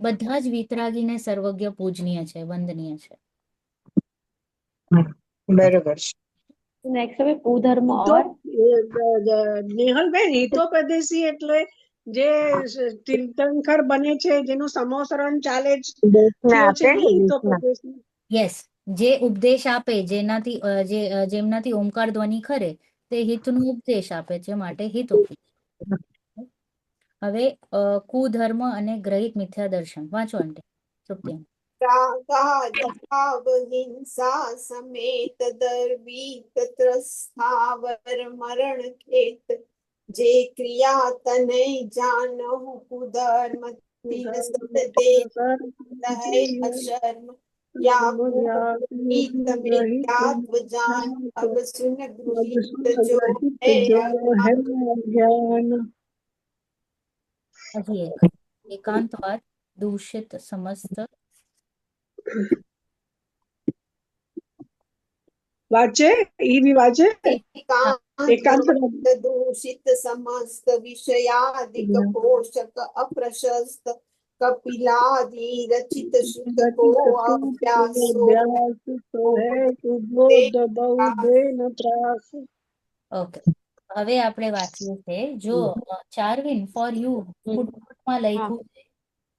બધા જ વિતરાગી ને સર્વજ્ઞ પૂજનીય છે, વંદનીય છે. બરોબર છે. नेक्स्ट है कुधर्म તો और નેહલબેન, હિતોપદેશી એટલે જે તીર્થંકર બને છે, જેનું સમોસરણ ચાલે છે, દેશના થયો છે, આપે એ ને, દેશના. હિતોપદેશી. યસ, જે ઉપદેશ આપે, જેમનાથી ઓમકાર ધ્વનિ ખરે, તે હિતનું ઉપદેશ આપે છે, માટે હિત ઉપદેશ. હવે કુધર્મ અને ગ્રહિત મિથ્યા દર્શન વાંચો આંટી. સુપ્તિમ. રાગાદભાવ હિંસા સમેત દર્વી તત્રસ્થાવર મરણ ખેત જે ક્રિયા તનય જાનહુ કુધર્મ તિન સદદે લહે અશર્મ યાકુત મિત્યાત્વ જાન અબ સુન ગૃહિત જો હૈ જ્ઞાન. હજી એક એકાંતવાદ દૂષિત સમસ્ત વાંચે, ઈ બી વાંચે. એકાંત દૂષિત સમસ્ત વિષયાદિક પોષક અપ્રશસ્ત કપિલાદિ રચિત શુદ્ધ કો અભ્યાસો ઓકે. હવે આપણે વાંચીએ છે, જો ચાર્વિન ફોર યુ ફૂટનોટમાં લખ્યું છે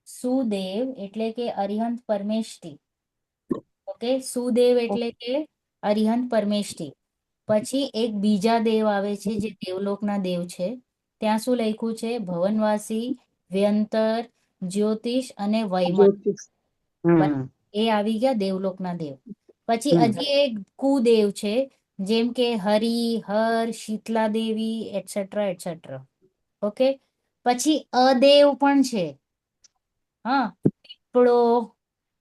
સુદેવ એટલે કે અરિહંત પરમેષ્ઠી. ઓકે, સુદેવ એટલે કે અરિહંત પરમેષ્ઠી. પછી એક બીજા દેવ આવે છે જે દેવલોકના દેવ છે. ત્યાં શું લખ્યું છે? ભવનવાસી, વ્યંતર, જ્યોતિષ અને વૈમન. એ આવી ગયા દેવલોકના દેવ. પછી હજી એક કુદેવ છે, જેમ કે હરિ, હર, શીતલા દેવી એટસેટ્રા એટસેટ્રા. ઓકે, પછી અદેવ પણ છે. હા,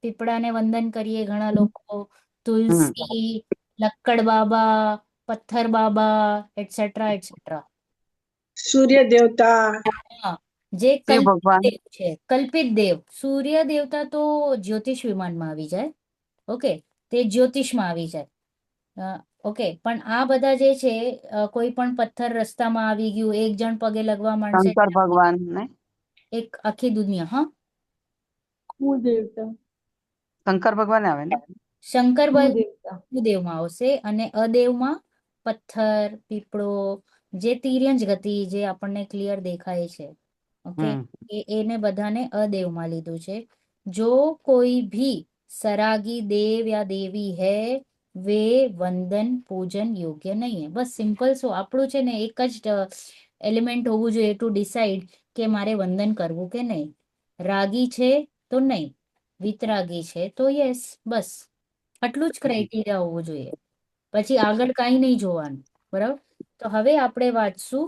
પીપળાને વંદન કરીએ ઘણા લોકો, તુલસી, લક્કડ બાબા, પથ્થર બાબા એટસેટ્રા એટસેટ્રા. સૂર્ય દેવતા. હા, જે શિવ ભગવાન. દેવ છે, કલ્પિત દેવ. સૂર્ય દેવતા તો જ્યોતિષ વિમાનમાં આવી જાય. ઓકે, તે જ્યોતિષમાં આવી જાય. ઓકે, પણ આ બધા જે છે, કોઈ પણ પથ્થર રસ્તામાં આવી ગયું, એક જણ પગે લગવા માંડશે, શંકર ભગવાન ને એક આખી દુનિયા. હા, कुदेवता શંકર ભગવાન આવે ને? શંકર कुदेवता દેવમાં આવશે અને અદેવમાં પથ્થર, પીપળો, જે તિર્યંજ ગતિ જે આપણને ક્લિયર દેખાય છે. ઓકે, એને બધાને અદેવમાં લીધું છે. જો કોઈ ભી સરાગી દેવ યા દેવી હૈ વે વંદન પૂજન યોગ્ય નહીં. બસ સિમ્પલ. શું આપણું છે ને, એક જ એલિમેન્ટ હોવું જોઈએ ટુ ડિસાઈડ કે મારે વંદન કરવું કે નહીં. રાગી છે તો નહીં, વિતરાગી છે તો યસ. બસ આટલું જ ક્રાઇટેરિયા હોવું જોઈએ. પછી આગળ કાંઈ નહીં જોવાનું. બરાબર. તો હવે આપણે વાંચશું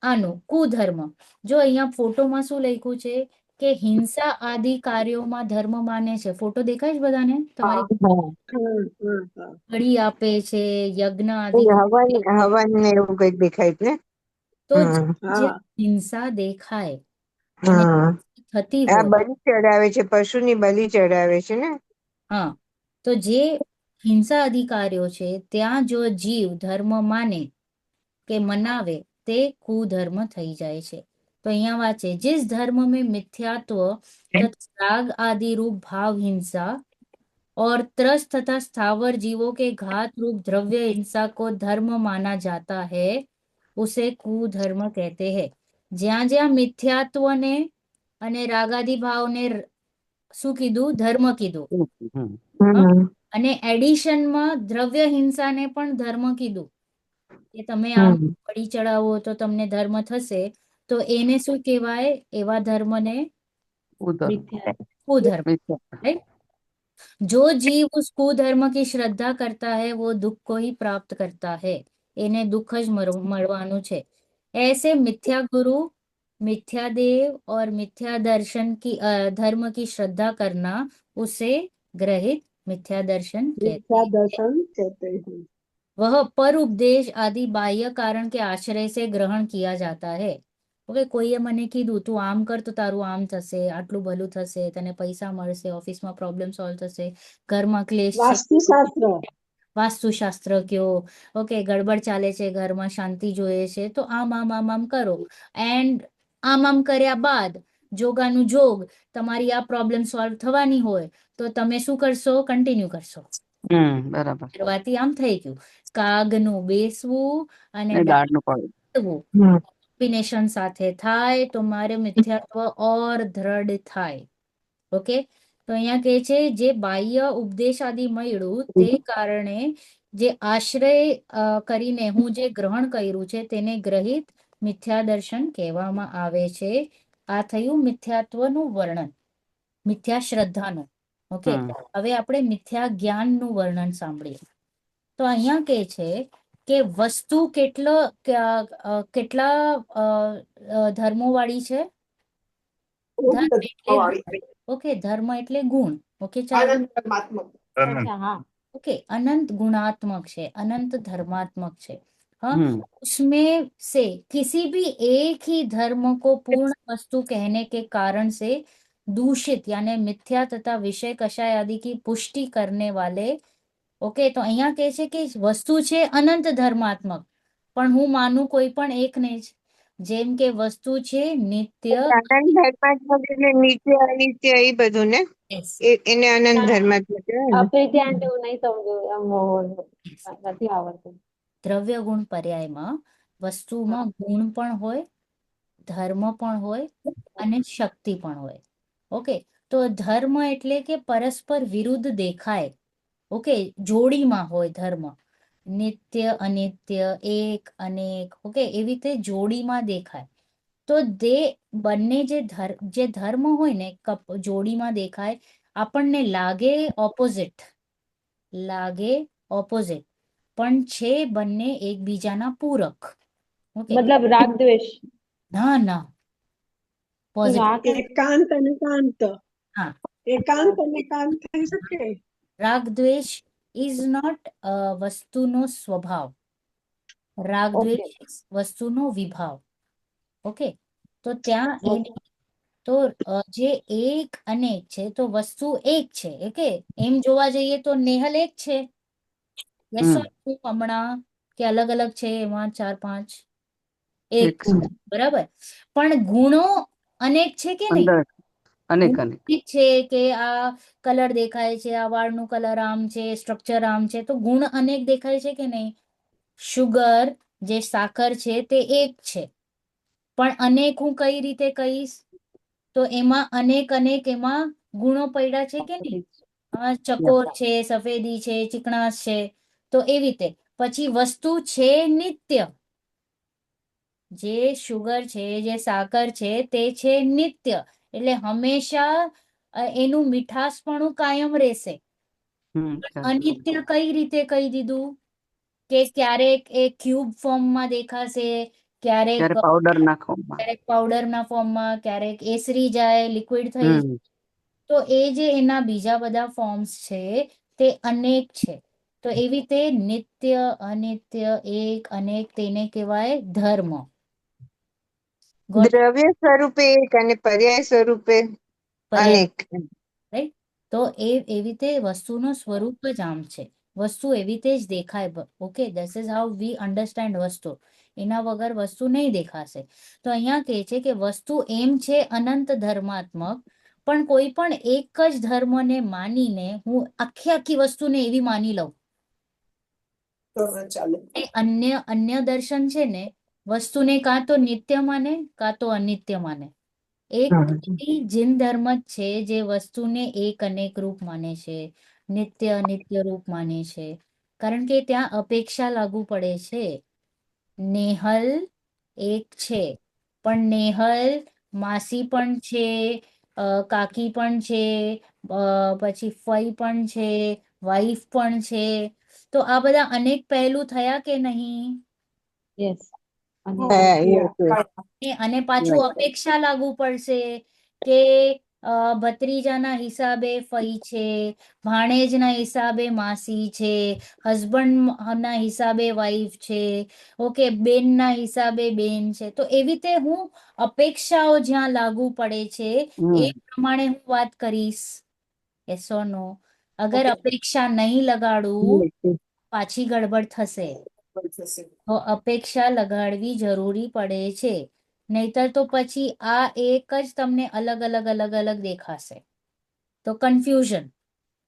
આનું કુધર્મ. જો અહીંયા ફોટોમાં શું લખ્યું છે કે હિંસા આદિ કાર્યોમાં ધર્મ માને છે. ફોટો દેખાય છે બધાને? તમારી ઘડી આપે છે, યજ્ઞ આદિ. હવન ને એવું કઈક દેખાય છે ને? તો જે હિંસા દેખાય અને થતી આ હોય, બલિ ચડાવે છે, પશુની બલિ ચડાવે છે ને? હા, તો જે હિંસા અધિકારીઓ છે, ત્યાં જો જીવ ધર્મ માને કે મનાવે, તે કુધર્મ થઈ જાય છે. તો અહીંયા વાંચે, जिस धर्म में मिथ्यात्व तथा राग आदि रूप भाव हिंसा और त्रस्त तथा स्थावर जीवों के घात रूप द्रव्य हिंसा को धर्म माना जाता है उसे कुधर्म कहते हैं। જ્યાં જ્યાં મિથ્યાત્વને અને રાગાદી ભાવને શું કીધું? ધર્મ કીધું. હમ. અને એડિશનમાં દ્રવ્ય હિંસાને પણ ધર્મ કીધું કે તમે આમ પડી ચડાવો તો તમને ધર્મ થશે, તો એને શું કહેવાય? એવા ધર્મને ઉધર. કુધર્મ. મિથ્યા. राइट? जो जीव उस कुधर्म की श्रद्धा करता है वो दुख को ही प्राप्त करता है, એને દુઃખ જ મળવાનું છે। ऐसे मिथ्या गुरु, मिथ्या देव और मिथ्या दर्शन की धर्म की श्रद्धा करना उसे ग्रहित मिथ्या दर्शन कहते मिथ्या हैं। दर्शन कहते हैं। वह पर उपदेश आदि बाह्य कारण के आश्रय से ग्रहण किया जाता है। ઓકે, કોઈએ મને કીધું તું આમ કર તો તારું આમ થશે, આટલું ભલું થશે, તને પૈસા મળશે, ઓફિસમાં પ્રોબ્લેમ સોલ્વ થશે, ઘરમાં ક્લેશ છે, વાસ્તુશાસ્ત્ર વાસ્તુશાસ્ત્ર કયો, ઓકે ગડબડ ચાલે છે ઘરમાં, શાંતિ જોઈએ છે, તો આમ આમ આમ આમ કરો, એન્ડ આમ આમ કર્યા બાદ જોગાનું જોગ તમારી આ પ્રોબ્લેમ સોલ્વ થવાની હોય તો તમે શું કરશો? કન્ટિન્યુ કરશો। બરાબર. કરવાથી આમ થઈ ગયું, કાગનું બેસવું અને ને દાળનું પડવું. બેસવું કોમ્બિનેશન સાથે થાય તો મારે મિથ્યાત્વ ઓર દ્રઢ થાય। ઓકે, તો અહીંયા કહે છે જે બાહ્ય ઉપદેશ આદિ મળ્યું તે કારણે જે આશ્રય કરીને હું જે ગ્રહણ કર્યું છે તેને ગ્રહિત મિથ્યા દર્શન કહેવામાં આવે છે। આ થયું મિથ્યાત્વનું વર્ણન, મિથ્યા શ્રદ્ધાનું। ઓકે, હવે આપણે મિથ્યા જ્ઞાનનું વર્ણન સાંભળીએ। તો અહીંયા કહે છે કે વસ્તુ કેટલા ધર્મો વાળી છે? ધર્મ એટલે ગુણ. ઓકે, ધર્મ એટલે ગુણ। ઓકે, ચાલો, અચ્છા, હા। ओके, अनंत गुणात्मक है, अनंत धर्मात्मक है। हाँ, उसमें से किसी भी एक ही धर्म को पूर्ण वस्तु कहने के कारण से दूषित यानी मिथ्या तथा विषय कषाय आदि की पुष्टि करने वाले। ओके, तो અહીંયા કહે છે કે વસ્તુ છે અનંત ધર્માત્મક, પણ હું માનું કોઈ પણ એકને જ। જેમ કે વસ્તુ છે નિત્ય, આનંદ ધર્માત્મક એટલે નિત્ય અનિત્ય એ બધું ને, yes, એને આનંદ ધર્માત્મક કહેવાય ને? અપ્રિત્ય આંટી હું નહીં સમજુ, નથી આવડતું। દ્રવ્ય ગુણ પર્યાયમાં વસ્તુમાં ગુણ પણ હોય, ધર્મ પણ હોય અને શક્તિ પણ હોય। ઓકે, તો ધર્મ એટલે કે પરસ્પર વિરુદ્ધ દેખાય। ઓકે, જોડીમાં હોય ધર્મ, નિત્ય અનિત્ય, એક અનેક, ઓકે, એવી રીતે જોડીમાં દેખાય। તો તે બંને જે ધર્મ હોય ને જોડીમાં દેખાય, આપણને લાગે ઓપોઝિટ, પણ છે બંને એકબીજાના પૂરક। ઓકે, મતલબ રાગ દ્વેષ, ના ના, પોઝિટિવ, રાગ એકાંત અને કાંત, હા। એકાંત અને કાંત થઈ શકે। રાગ દ્વેષ ઇઝ નોટ વસ્તુનો સ્વભાવ, રાગ ઓકે, દ્વેષ વસ્તુનો વિભાવ। ઓકે, તો ત્યાં તો જે એક અનેક છે તો વસ્તુ એક છે। ઓકે, એમ જોવા જઈએ તો નેહલ એક છે, યસ ઓર નો? હમણાં કે અલગ અલગ છે એમાં 4-5 એક, બરાબર, પણ ગુણો અનેક છે કે નહીં? અંદર અનેક ગુણ અનેક. એક છે કે આ કલર દેખાય છે, આ વાળનું કલર આમ છે, સ્ટ્રક્ચર આમ છે, તો ગુણ અનેક દેખાય છે કે નહીં? શુગર જે સાકર છે તે એક છે, પણ અનેક હું કઈ રીતે કહીશ? તો એમાં અનેક એમાં ગુણો પડ્યા છે કે નહીં? ચકોર છે, સફેદી છે, ચીકણાશ છે, તો એવી રીતે પછી વસ્તુ છે નિત્ય, જે શુગર છે, જે સાકર છે તે છે નિત્ય, એટલે હંમેશા એનું મીઠાશપણું કાયમ રહેશે। અનિત્ય કઈ રીતે કહી દીધું? કે ક્યારેક એ ક્યુબ ફોર્મમાં દેખાશે, ક્યારેક પાવડર નાખવામાં, ક્યારેક પાવડરના ફોર્મમાં, ક્યારેક એસરી જાય, લિક્વિડ થઈ જાય, તો એ જે એના બીજા બધા ફોર્મ્સ છે તે અનેક છે। તો એવી રીતે નિત્ય અનિત્ય એક અનેક તેને કહેવાય ધર્મ। દ્રવ્ય સ્વરૂપે એક અને પર્યાય સ્વરૂપે અનેક। રાઈટ, તો એવી રીતે વસ્તુનું સ્વરૂપ જ આમ છે, વસ્તુ એવી રીતે જ દેખાય। Okay, this is how we understand વસ્તુ, એના વગર વસ્તુ નહીં દેખાશે। તો અહીંયા કહે છે કે વસ્તુ એમ છે અનંત ધર્માત્મક, પણ કોઈ પણ એક જ ધર્મને માનીને હું આખી વસ્તુને એવી માની લઉં એ અન્ય દર્શન છે ને વસ્તુને કાં તો નિત્ય માને કાં તો અનિત્ય માને. એક એવી જીન ધર્મ જ છે જે વસ્તુને એક અનેક રૂપ માને છે, નિત્ય અનિત્ય રૂપ માને છે, કારણ કે ત્યાં અપેક્ષા લાગુ પડે છે. નેહલ એક છે, પણ નેહલ માસી પણ છે, કાકી પણ છે, પછી ફઈ પણ છે, વાઈફ પણ છે. તો આ બધા અનેક પહેલું થયા કે નહીં? યસ. અને અને પાછું અપેક્ષા લાગુ પડશે કે ભત્રીજાના હિસાબે ફઈ છે, ભાણેજના હિસાબે માસી છે, હસબન્ડના હિસાબે વાઈફ છે, ઓકે, બેનના હિસાબે બેન છે. તો એવી રીતે હું અપેક્ષાઓ જ્યાં લાગુ પડે છે એ પ્રમાણે હું વાત કરીશ. યસ ઓર નો? અગર અપેક્ષા નહીં લગાડું પાછી ગડબડ થશે. તો અપેક્ષા લગાડવી જરૂરી પડે છે, નહીતર તો પછી આ એક જ તમને અલગ અલગ દેખાશે, તો કન્ફ્યુઝન.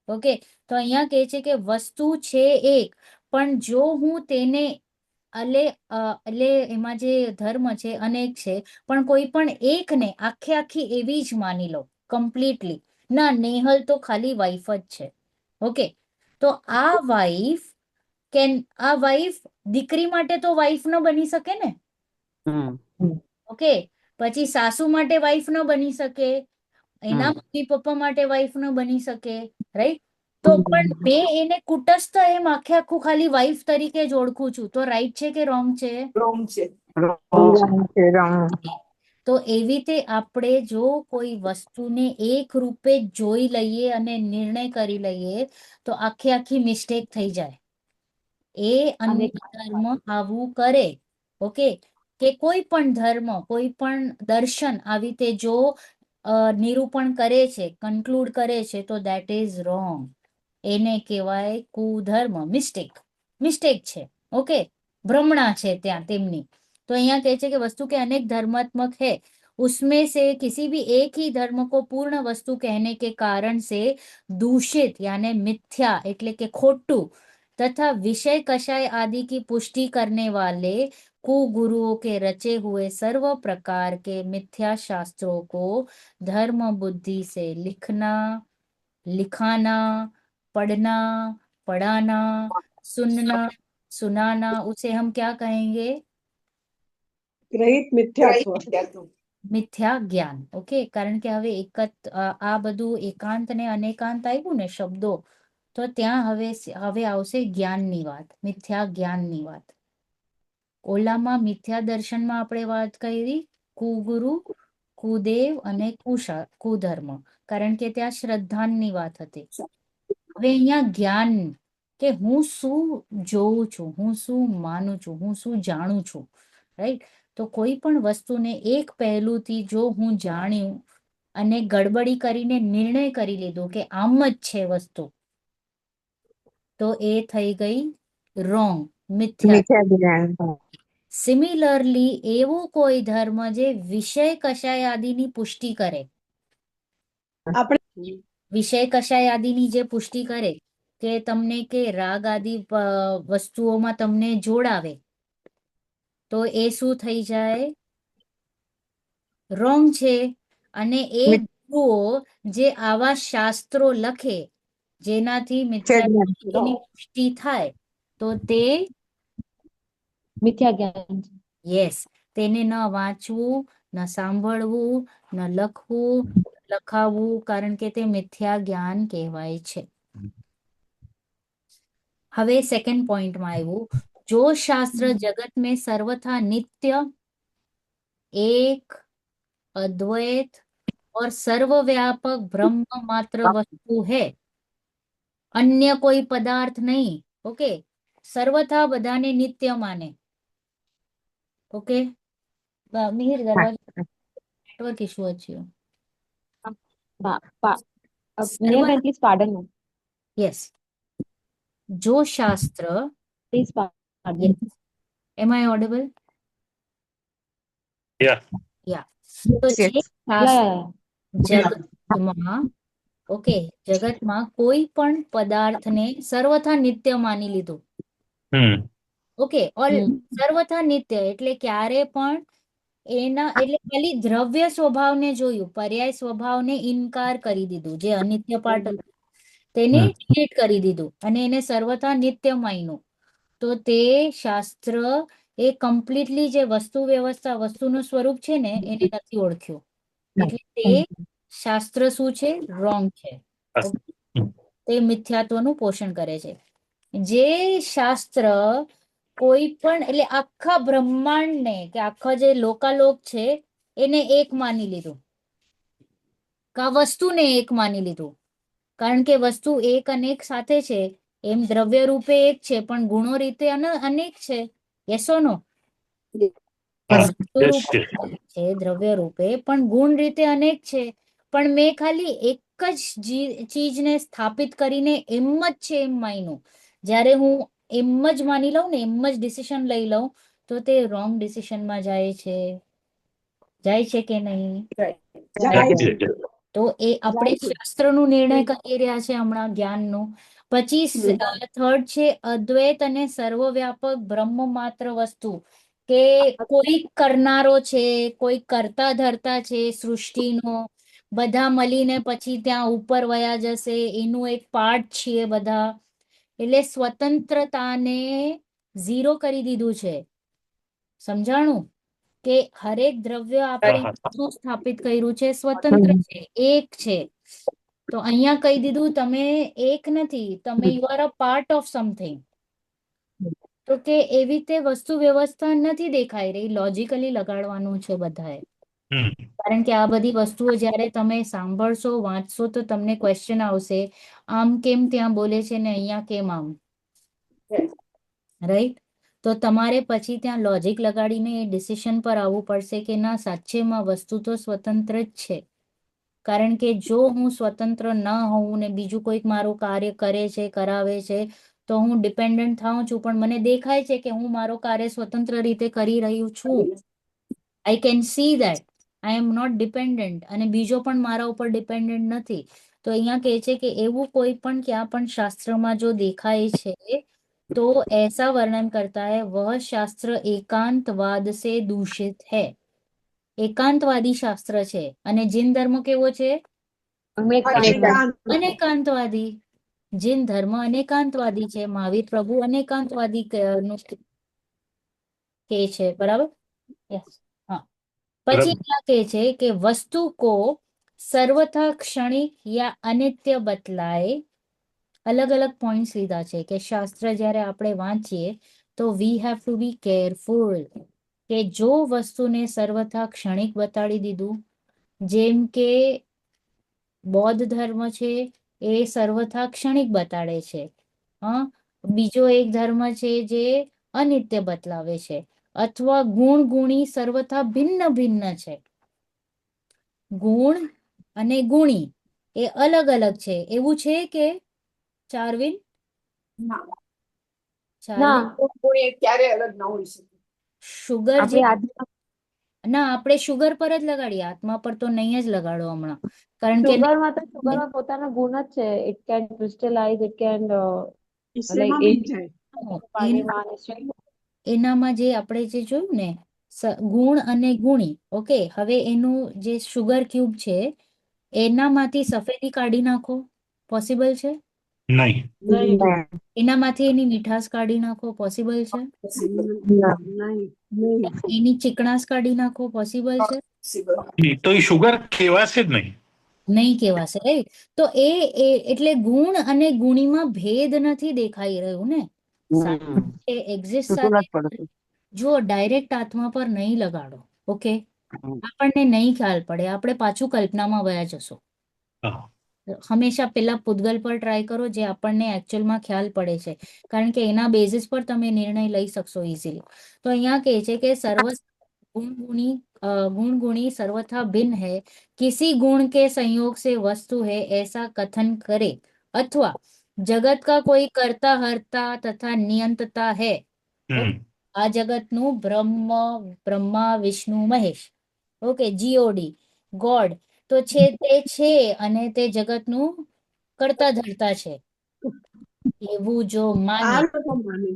ઓકે, તો અહીંયા કહે છે કે વસ્તુ છે એક, પણ જો હું તેને એટલે એમાં જે ધર્મ છે અનેક છે, પણ કોઈ પણ એકને આખી એવી જ માની લો કમ્પ્લીટલી. ના, નેહલ તો ખાલી વાઈફ જ છે. ઓકે, તો આ વાઈફ દીકરી માટે તો વાઈફ ન બની શકે ને. ઓકે, પછી સાસુ માટે વાઈફ ન બની શકે, એના મમ્મી પપ્પા માટે વાઈફ ન બની શકે, રાઈટ? તો પણ મેં એને કુટસ્થ એમ આખું ખાલી વાઈફ તરીકે જ ઓળખું છું, તો રાઈટ છે કે રોંગ છે? તો એવી રીતે આપણે જો કોઈ વસ્તુને એક રૂપે જોઈ લઈએ અને નિર્ણય કરી લઈએ તો આખી મિસ્ટેક થઈ જાય. એ અન્ય ધર્મ આવું કરે, ઓકે, કે કોઈ પણ ધર્મ, કોઈ પણ દર્શન આવી રીતે જો નિરૂપણ કરે છે, કન્ક્લુડ કરે છે, તો દેટ ઇઝ રોંગ. એને કહેવાય કુધર્મ, મિસ્ટેક છે. ઓકે, ભ્રમણા છે ત્યાં તેમની. तो यहाँ कहे छे कि वस्तु के अनेक धर्मात्मक है, उसमें से किसी भी एक ही धर्म को पूर्ण वस्तु कहने के कारण से दूषित यानी मिथ्या એટલે કે ખોટું तथा विषय कषाय आदि की पुष्टि करने वाले कुगुरुओं के रचे हुए सर्व प्रकार के मिथ्या शास्त्रों को धर्म बुद्धि से लिखना, लिखाना, पढ़ना, पढ़ाना, सुनना, सुनाना, उसे हम क्या कहेंगे? ગ્રહિત મિથ્યાત્વ. મિથ્યા જ્ઞાન. ઓકે, કારણ કે હવે આ બધું એકાંત ને અનેકાંત આવ્યું ને શબ્દો, તો ત્યાં હવે આવશે જ્ઞાનની વાત, મિથ્યા જ્ઞાનની વાત. ઓલામાં મિથ્યા દર્શનમાં આપણે વાત કરી કુગુરુ, કુદેવ અને કુધર્મ, કારણ કે ત્યાં શ્રદ્ધાની વાત હતી. હવે અહીંયા જ્ઞાન, કે હું શું જોઉં છું, હું શું માનું છું, હું શું જાણું છું, રાઈટ? તો કોઈ પણ વસ્તુને એક પહેલુંથી જો હું જાણ્યું અને ગડબડી કરીને નિર્ણય કરી લીધો કે આમ જ છે વસ્તુ, તો એ થઈ ગઈ રોંગ, મિથ્યા. સિમિલરલી એવું કોઈ ધર્મ જે વિષય કષાય આદિની પુષ્ટિ કરે, આપણે વિષય કષાય આદિની જે પુષ્ટિ કરે કે તમને કે રાગ આદિ વસ્તુઓમાં તમને જોડાવે, તો એ શું થઈ જાય? રોંગ છે. અને એ ગુરુઓ જે આવા શાસ્ત્રો લખે જેનાથી મિથ્યાની પુષ્ટિ થાય, તો તે મિથ્યા જ્ઞાન છે. યસ, તેને ન વાંચવું, ન સાંભળવું, ન લખવું, લખાવવું, કારણ કે તે મિથ્યા જ્ઞાન કહેવાય છે. હવે સેકન્ડ પોઈન્ટમાં આવ્યું, જો શાસ્ત્ર જગત में सर्वथा नित्य, एक, अद्वैत और सर्वव्यापक ब्रह्म मात्र वस्तु है, अन्य कोई पदार्थ नहीं. ओके, सर्वथा બધાને નિત્ય માને. ઓકે, મિહિર દરવાજા નેટવર્ક ઇશ્યુ ଅଛି. Neha, please pardon me. Yes, જો શાસ્ત્ર, Please pardon. am I audible? Yeah. Yeah. તો જે Yeah, શાસ્ત્ર yeah, yeah. જગત જગતમાં ઓકે જગતમાં કોઈ પણ પદાર્થને સર્વથા નિત્ય માની લીધું. હમ ઓકે સર્વથા નિત્ય એટલે ક્યારે પણ એના એટલે ખાલી દ્રવ્ય સ્વભાવને જોયું, પર્યાય સ્વભાવને ઇનકાર કરી દીધું, જે અનિત્ય પાર્ટ હતું તેને હમ. ડિલીટ કરી દીધું અને એને સર્વથા નિત્ય માન્યું. તો તે શાસ્ત્ર એ કમ્પ્લીટલી જે વસ્તુ વ્યવસ્થા વસ્તુનું સ્વરૂપ છે ને એને નથી ઓળખ્યું. એટલે તે શાસ્ત્ર શું છે? રોંગ છે. અસ્ત. તે મિથ્યાત્વનું પોષણ કરે છે. જે શાસ્ત્ર કોઈ પણ એટલે આખા બ્રહ્માંડને કે આખા જે લોકાલોક છે એને એક માની લીધું, કા વસ્તુને એક માની લીધું. કારણ કે વસ્તુ એક અનેક સાથે છે, એમ દ્રવ્ય રૂપે એક છે પણ ગુણો રીતે અનેક છે. યસો નો? હા વસ્તુ yes, રૂપે yes. છે દ્રવ્ય રૂપે પણ ગુણ રીતે અનેક છે. પણ મેં ખાલી એક જ ચીજને સ્થાપિત કરીને એમ જ છે એમ માન્યું. જ્યારે હું એમ જ માની લઉં ને એમ જ ડિસિશન લઈ લઉં તો તે રોંગ ડિસિશનમાં જાય છે. જાય છે કે નહીં? જાય Yeah, છે. yeah, yeah. તો એ આપણે શાસ્ત્રનું નિર્ણય કરી રહ્યા છે હમણાં જ્ઞાનનું. પછી થર્ડ છે અદ્વૈત અને સર્વવ્યાપક બ્રહ્મ માત્ર વસ્તુ, કે કોઈ કરનારો છે, કોઈ કરતા ધરતા છે સૃષ્ટિનો, બધા મળીને પછી ત્યાં ઉપર વયા જશે, એનું એક પાર્ટ છીએ બધા. એટલે સ્વતંત્રતાને ઝીરો કરી દીધું છે. સમજાણું? કે હરેક દ્રવ્ય આપણે હા, હા. શું સ્થાપિત કર્યું છે? સ્વતંત્ર છે, એક છે. તો અહીંયા કહી દીધું તમે એક નથી, તમે you are a part of something. તો કે એવી રીતે વસ્તુ વ્યવસ્થા નથી દેખાઈ રહી, લોજિકલી લગાડવાનું છે બધાએ. હમ. કારણ કે આ બધી વસ્તુઓ જ્યારે તમે સાંભળશો વાંચશો તો તમને ક્વેશ્ચન આવશે, આમ કેમ ત્યાં બોલે છે ને અહીંયા કેમ આમ? રાઈટ? તો તમારે પછી ત્યાં લોજિક લગાડીને એ ડિસિશન પર આવવું પડશે કે ના સાચેમાં વસ્તુ તો સ્વતંત્ર જ છે. કારણ કે જો હું સ્વતંત્ર ન હોઉં ને બીજું કોઈક મારું કાર્ય કરે છે, કરાવે છે, તો હું ડિપેન્ડન્ટ થાઉં છું, પણ મને દેખાય છે કે હું મારું કાર્ય સ્વતંત્ર રીતે કરી રહ્યું છું. I can see that I am not dependent, અને બીજો પણ મારા ઉપર ડિપેન્ડન્ટ નથી. તો અહીંયા કહે છે કે એવું કોઈ પણ ક્યાં પણ શાસ્ત્રમાં જો દેખાય છે तो ऐसा वर्णन करता है वह शास्त्र एकांतवाद से दूषित है. એકાંતવાદી શાસ્ત્ર છે. અને જૈન ધર્મ કેવો છે? અનેકાંત. અનેકાંતવાદી. જૈન ધર્મ અનેકાંતવાદી છે. મહાવીર પ્રભુ અનેકાંતવાદી નું કે છે. બરાબર? યસ. હા. પછી क्या કહે છે કે વસ્તુ को सर्वथा क्षणिक या अनित्य बतलाए. અલગ અલગ પોઈન્ટ્સ લીધા છે કે શાસ્ત્ર જ્યારે આપણે વાંચીએ તો વી હેવ ટુ બી કેરફુલ કે જો વસ્તુને સર્વથા ક્ષણિક બતાડી દીધું, જેમ કે બૌદ્ધ ધર્મ છે એ સર્વથા ક્ષણિક બતાડે છે. હા, બીજો એક ધર્મ છે જે અનિત્ય બતલાવે છે, અથવા ગુણ ગુણી સર્વથા ભિન્ન ભિન્ન છે. ગુણ અને ગુણી એ અલગ અલગ છે એવું છે કે ચાર્વિન? ચાર્વિન ક્યારે અલગ ન હોઈ શકે. શુગર જે આપણે આત્મા ના આપણે શુગર પર જ લગાડીએ, આત્મા પર તો નહીં જ લગાડો હમણાં. કારણ કે શુગરમાં તો શુગરમાં પોતાનો ગુણ જ છે. ઇટ કેન ક્રિસ્ટલાઇઝ, ઇટ કેન શેમાં બી જાય. પાણીમાં અને એનામાં જે આપણે જે જોયું ને ગુણ અને ગુણી, ઓકે, હવે એનું જે શુગર ક્યુબ છે એનામાંથી સફેદી કાઢી નાખો, પોસિબલ છે? નહીં. એનામાંથી એની મીઠાશ કાઢી નાખો, પોસિબલ છે? નહીં. એની ચીકણાશ કાઢી નાખો, પોસિબલ છે? તો એ શુગર કહેવાશે જ નહીં. નહીં કહેવાશે, રાઈટ? તો એટલે ગુણ અને ગુણીમાં ભેદ નથી દેખાઈ રહ્યું ને. એક્ઝિસ્ટ છૂટું સાથે નથી પડતું. જો ડાયરેક્ટ આત્મા પર નહીં લગાડો, ઓકે, હમ. આપણને નહીં ખ્યાલ પડે, આપણે પાછું કલ્પનામાં વયા જશો. હા. હંમેશા પેલા પૂતગલ પર ટ્રાય કરો જે આપણને એકચ્યુઅલમાં ખ્યાલ પડે છે, કારણ કે એના બેઝિસ પર તમે નિર્ણય લઈ શકશો ઇઝીલી. તો અહીંયા કહે છે કે गुण गुणी सर्वथा भिन्न है, किसी गुण के संयोग से वस्तु है ऐसा कथन करे, अथवा जगत का कोई कर्ता हर्ता तथा नियंतता है. હમ. આ જગતનું બ્રહ્મા વિષ્ણુ મહેશ, ઓકે, જીઓડી, ગોડ. તો છે તે છે અને તે જગતનું કરતા ધરતા છે એવું જો માને, આ લોકો માને.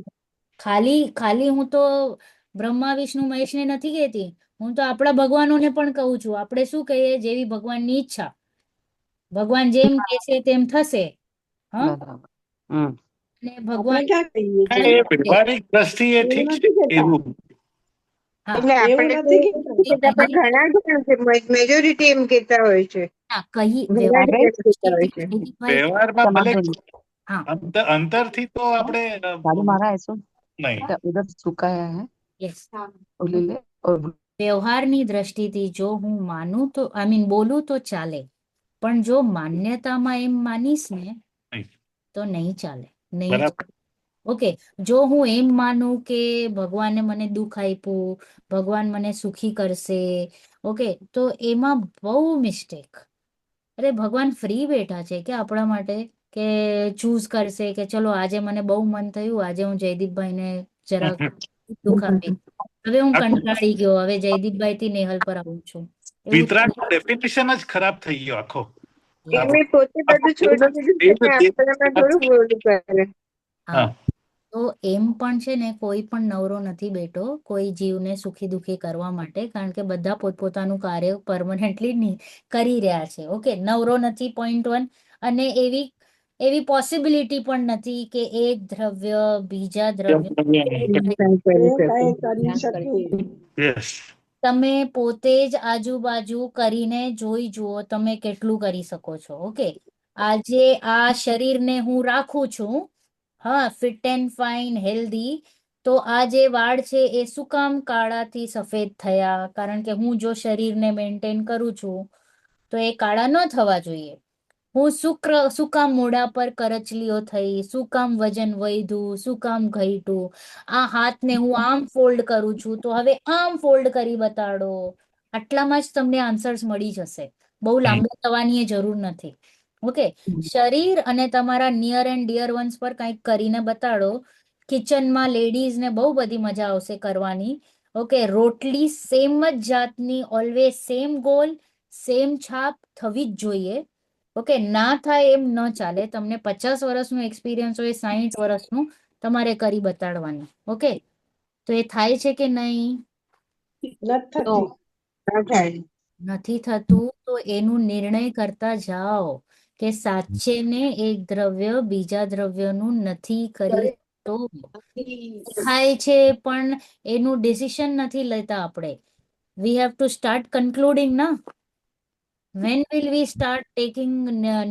ખાલી ખાલી હું તો બ્રહ્મા વિષ્ણુ મહેશને નથી કહેતી, હું તો આપણા ભગવાનોને પણ કહું છું. આપણે શું કહીએ? જેવી ભગવાનની ઈચ્છા, ભગવાન જેમ કહેશે તેમ થશે. હા, બરાબર. હમ. અને આપણે ભગવાન ક્યાં કહીએ હા, છીએ? એ વ્યવહારિક દ્રષ્ટિએ એવું ઠીક છે નથી કહેતા. એવું. હા એટલે એવું આપણે નથી કહેતા. એ પણ ઘણા જણા છે, મેજોરિટી એમ કહેતા હોય છે, ના કહી ઘણા આપણે જણા એમ કહેતા હોય છે. જયદીપભાઈ, વ્યવહારમાં ભલે समाधान હા અંતરથી તો આપણે गाड़ी मारा है सो નહીં. क्या उधर सुखाया है યસ, वो ले ले और વ્યવહારની દ્રષ્ટિથી જો હું માનું તો બોલું તો ચાલે, પણ જો માન્યતામાં એમ માનીશ ને નહીં. તો નહીં ચાલે, નહીં. બરાબર. ઓકે, જો હું એમ માનું કે ભગવાને મને દુઃખ આપ્યું, ભગવાન મને સુખી કરશે, ઓકે, તો એમાં બહુ મિસ્ટેક. અરે ભગવાન ફ્રી બેઠા છે કે આપણા માટે કે ચૂઝ કરશે કે ચલો આજે મને બહુ મન થયું, આજે હું જયદીપભાઈને જરાક દુઃખ આપી, હવે હું કંટાળી ગયો, હવે જયદીપભાઈ થી નેહલ પર આવું છું, એવું વિતરાગનો ડેફિનેશન જ ખરાબ થઈ ગયો આખો. એમને પોતે બધું છોડી દીધું છે ને આપણામાં થોડું બોલું કરે. હા, તો એમ પણ છે ને, કોઈ પણ નવરો નથી બેઠો કોઈ જીવને સુખી દુખી કરવા માટે, કારણ કે બધા પોતપોતાનું કાર્ય પરમનન્ટલી કરી રહ્યા છે. ઓકે, નવરો નથી, પોઈન્ટ 1. અને એવી એવી પોસિબિલિટી પણ નથી કે એક દ્રવ્ય બીજા દ્રવ્ય, કંઈ એ કરી કઈ શકે. કરી શકે. યસ. તમે પોતે જ આજુબાજુ કરીને જોઈ જુઓ તમે કેટલું કરી શકો છો. ઓકે, આજે આ શરીરને હું રાખું છું, હા, ફિટ એન્ડ ફાઇન હેલ્ધી, તો આ જે વાળ છે એ શું કામ કાળાથી સફેદ થયા? કારણ કે હું જો શરીરને મેન્ટેન કરું છું તો એ કાળા ન થવા જોઈએ. હું શું કામ મોઢા પર કરચલીઓ થઈ, શું કામ વજન વધ્યું, શું કામ ઘટ્યું? આ હાથને હું આમ ફોલ્ડ કરું છું તો હવે આમ ફોલ્ડ કરી બતાડો. આટલામાં જ તમને આન્સર્સ મળી જશે, બહુ લાંબુ થવાની એ જરૂર નથી. ઓકે, શરીર અને તમારા નિયર એન્ડ ડિયર વન્સ પર કંઈક કરીને બતાડો. કિચનમાં લેડીઝને બહુ બધી મજા આવશે કરવાની. ઓકે, રોટલી સેમ જ જાતની, ઓલવેઝ સેમ ગોલ, સેમ છાપ થવી જ જોઈએ. ઓકે, ના થાય એમ ન ચાલે. તમને 50 વર્ષનું એક્સપિરિયન્સ હોય, 60 વર્ષનું, તમારે કરી બતાડવાનું. ઓકે, તો એ થાય છે કે નહીં? નથી તો થતી. ના થાય. નથી થતું તો એનું નિર્ણય કરતા જાઓ કે સાચે ને એક દ્રવ્ય બીજા દ્રવ્યનું નથી કરી તો થાય છે, પણ એનું ડિસિશન નથી લેતા આપણે. We have to start concluding ના, when will we start taking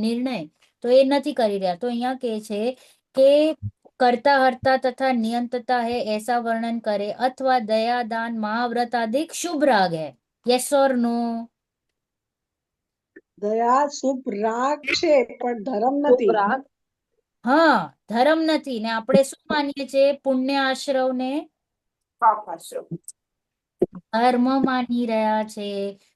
નિર્ણય? તો એ નથી કરી રહ્યા. તો અહીંયા કે છે કે કરતા હરતા તથા નિયંતતા है ऐसा वर्णन करे अथवा दया दान महाव्रत आदि शुभ राग है. યસ ઓર નો? દયા શુભ રાગ છે પણ ધર્મ નથી. હા, ધર્મ નથી ને આપણે શું માનીએ છીએ? પુણ્ય આશ્રવ ને ધર્મ માની રહ્યા છે.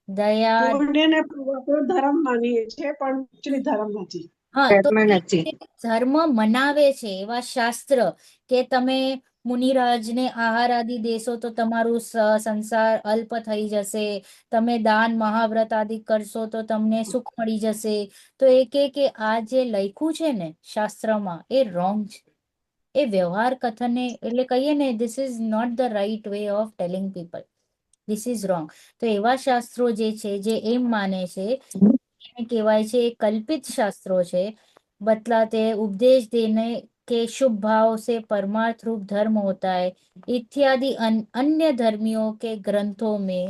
દયા, પુણ્યને આપણે ધર્મ માનીએ છીએ પણ actually ધર્મ નથી. હા, તો ઘરમાં નથી. ધર્મ મનાવે છે એવા શાસ્ત્ર કે તમે મુનિરાજને આહાર આદિ દેશો તો તમારું સંસાર અલ્પ થઈ જશે, તમે દાન મહાવ્રત આદિ કરશો તો તમને સુખ મળી જશે. તો એ કે આ જે લખ્યું છે ને શાસ્ત્રમાં એ રોંગ છે. એ વ્યવહાર કથને એટલે કહીએ ને, this is not the right way of telling people, this is wrong. તો એવા શાસ્ત્રો જે છે જે એમ માને છે એને કહેવાય છે એ કલ્પિત શાસ્ત્રો છે. बतलाते हैं उपदेश देने के शुभ भाव से परमार्थ रूप धर्म होता है इत्यादि अन्य धर्मियों के ग्रंथों में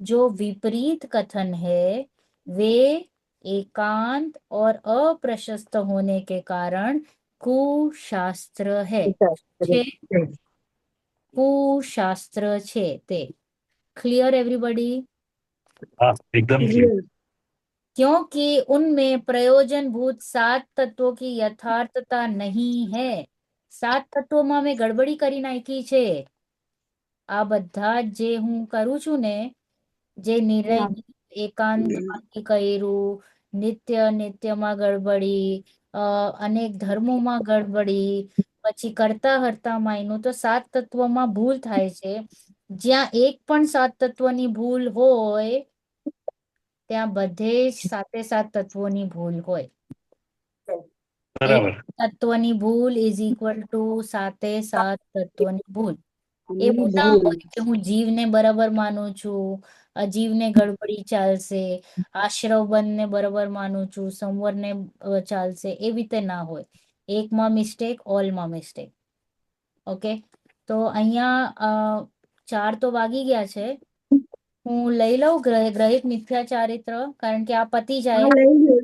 जो विपरीत कथन है वे एकांत और अप्रशस्त होने के कारण कुशास्त्र है. છે कुशास्त्र છે તે. Clear everybody? હા, એકદમ clear. क्योंकि उनमें प्रयोजन भूत 7 तत्वों की यथार्थता नहीं है. 7 તત્વોમાં મેં ગડબડી કરી નાખી છે. આ બધા જે હું કરું છું ને, જે નિર્ણય એકાંતમાંથી કર્યું, નિત્યમાં ગડબડી, અનેક ધર્મોમાં ગડબડી, પછી કરતા હરતામાં એનું તો 7 તત્વોમાં ભૂલ થાય છે. જ્યાં એક પણ 7 તત્વની ભૂલ હોય ત્યાં બધે જ 7 તત્વોની ભૂલ હોય. એક બરાબર. તત્વની ભૂલ ઇઝ ઇક્વલ ટુ 7 તત્વોની ભૂલ. એવું ના ભૂલ. હોય કે હું જીવને બરાબર માનું છું, અજીવને ગડબડી ચાલશે, આશ્રવબંધને બરાબર માનું છું, સંવરને ચાલશે, એવી રીતે ના હોય. એકમાં મિસ્ટેક, ઓલમાં મિસ્ટેક. ઓકે, તો અહીંયા 4 તો વાગી ગયા છે. હું લઈ લઉં ગ્રહિત મિથ્યા ચારિત્ર, કારણ કે આ પતી હા જાય. લઈ લ્યો.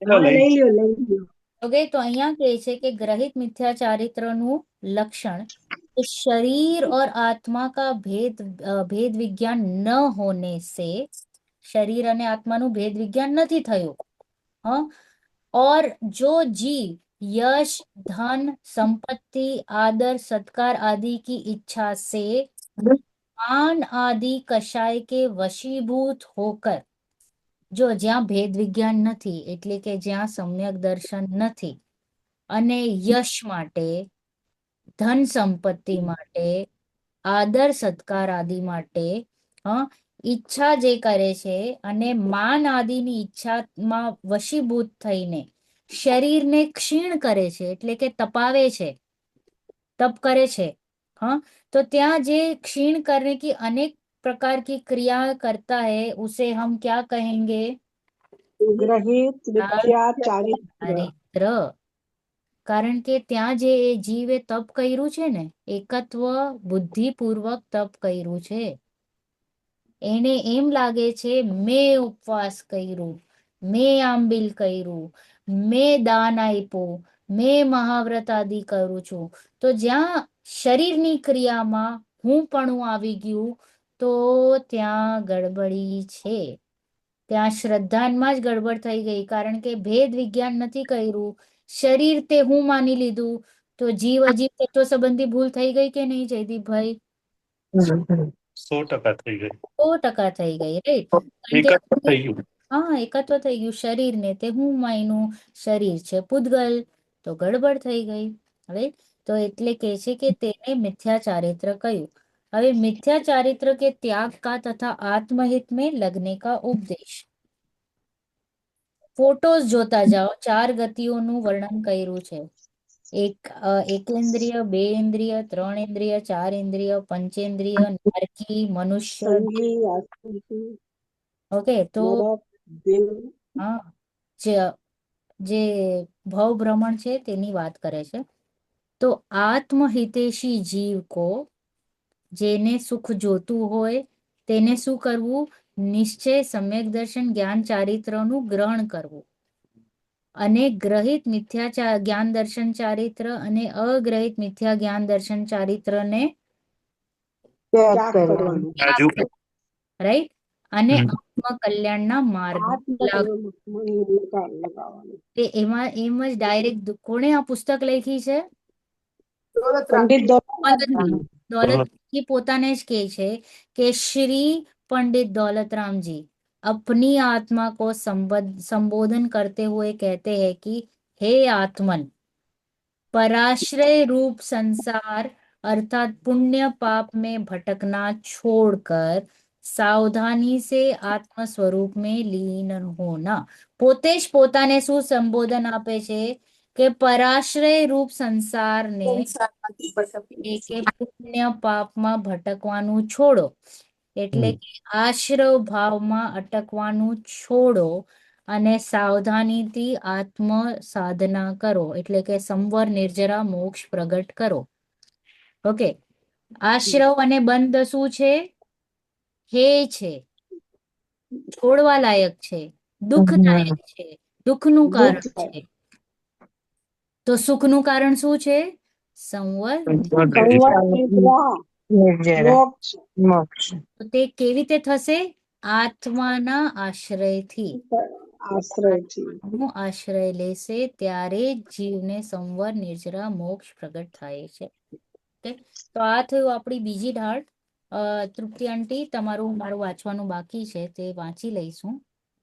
હા લઈ લ્યો લઈ લ્યો. ઓકે, તો અહીંયા કહે છે કે ગ્रहित मिथ्या चारित्र નું लक्षण कि शरीर और आत्मा का भेद विज्ञान न होने से, शरीर અને આત્માનું ભેદ વિજ્ઞાન નથી થયું. हाँ, और जो जीव यश, धन, संपत्ति, आदर, सत्कार आदि की इच्छा से मान आदि कषाय के वशीभूत होकर, જો જ્યાં ભેદ વિજ્ઞાન નથી એટલે કે જ્યાં સમ્યક દર્શન નથી અને યશ માટે, ધન સંપત્તિ માટે, આદર સત્કાર આદि માટે ઈચ્છા જે કરે છે અને માન આદિની ઈચ્છામાં વશીભૂત થઈને શરીરને ક્ષીણ કરે છે, એટલે કે તપાવે છે, તપ કરે છે. हाँ, तो ત્યાં જે क्षीण करने की अनेक प्रकार की क्रिया करता है उसे हम क्या कहेंगे? ગ્રહિત મિથ્યા ચારિત્ર. ચારિત્ર. કારણ કે ત્યાં જે એ જીવે તપ કર્યું છે ને, એકત્વ બુદ્ધિપૂર્વક તપ કર્યું છે. એને એમ લાગે છે મેં ઉપવાસ કર્યું, મેં આંબિલ કર્યું, મેં દાન આપ્યું, મેં મહાવ્રત આદિ કરું છું. તો જ્યાં શરીરની ક્રિયામાં હું પણ આવી ગયું તો ત્યાં ગડબડી છે. ત્યાં શ્રદ્ધાનમાં જ ગડબડ થઈ ગઈ, કારણ કે ભેદ વિજ્ઞાન નથી કર્યું, શરીર તે હું માની લીધું. તો જીવ અજીવ તત્વ સંબંધી ભૂલ થઈ ગઈ કે નહીં જયદીપભાઈ? 100% થઈ ગઈ. 100% થઈ ગઈ, રાઈટ. કારણ કે એકત્ર થઈ ગયું. હા, એકત્વ થઈ ગયું. શરીર ને તે હું માન્યું, શરીર છે પૂતગલ, તો ગડબડ થઈ ગઈ. હવે તો એટલે કે છે કે તેને મિથ્યા ચારિત્ર કહ્યું. હવે मिथ्या चारित्र के त्याग का तथा आत्महित में लगने का उपदेश. ફોટોઝ જોતા જાઓ, 4 ગતિઓનું વર્ણન કર્યું છે. એકેન્દ્રિય, 2 ઇન્દ્રિય, 3 ઇન્દ્રિય, 4 ઇન્દ્રિય, પંચેન્દ્રિય, નારકી, મનુષ્ય. સંગી, આસુરી, ઓકે, તો નરક, દેવ. હા, જે ભવ ભ્રમણ છે તેની વાત કરે છે. તો આત્મહિતેશી જીવ કો, જેને સુખ જોતું હોય તેને શું કરવું? નિશ્ચય, સમ્યક દર્શન, જ્ઞાન ચારિત્રનું ગ્રહણ કરવું. અને ગ્રહિત મિથ્યા જ્ઞાન દર્શન ચારિત્ર અને અગ્રહિત મિથ્યા જ્ઞાન દર્શન ચારિત્રને ત્યાગ કરવાનો. બાજુ રાઈટ, અને આત્મ કલ્યાણના માર્ગ લગાવવાનો. એમાં એમ જ ડાયરેક્ટ કોણે આ પુસ્તક લખી છે? પંડિત દौलतराम પોતાને જ કહે છે કે શ્રી पंडित दौलतराम जी अपनी आत्मा को संबोधन करते हुए कहते हैं कि हे आत्मन, पराश्रय रूप संसार अर्थात पुण्य पाप में भटकना छोड़कर सावधानी से आत्म स्वरूप में लीन होना. પોતે જ પોતાને શું સંબોધન આપે છે કે પરાશ્રય રૂપ સંસારને કે પુણ્ય પાપમાં ભટકવાનું છોડો, એટલે કે આશ્રવ ભાવમાં અટકવાનું છોડો અને સાવધાનીથી આત્મ સાધના કરો, એટલે કે સંવર, નિર્જરા, મોક્ષ પ્રગટ કરો. ઓકે, આશ્રવ અને બંધ શું છે? હે છે, છોડવા લાયક છે, દુઃખદાયક છે, દુઃખનું કારણ છે. તો સુખનું કારણ શું છે? સંવર. મોક્ષ. તો તે કેવી રીતે થશે? આત્માના આશ્રયથી. આશ્રયથી. આશ્રય લેશે ત્યારે જીવને સંવર, નિર્જરા, મોક્ષ પ્રગટ થાય છે. તો આ થયું આપણી બીજી ઢાળ. તૃપ્તિ આંટી, તમારું મારું વાંચવાનું બાકી છે તે વાંચી લઈશું.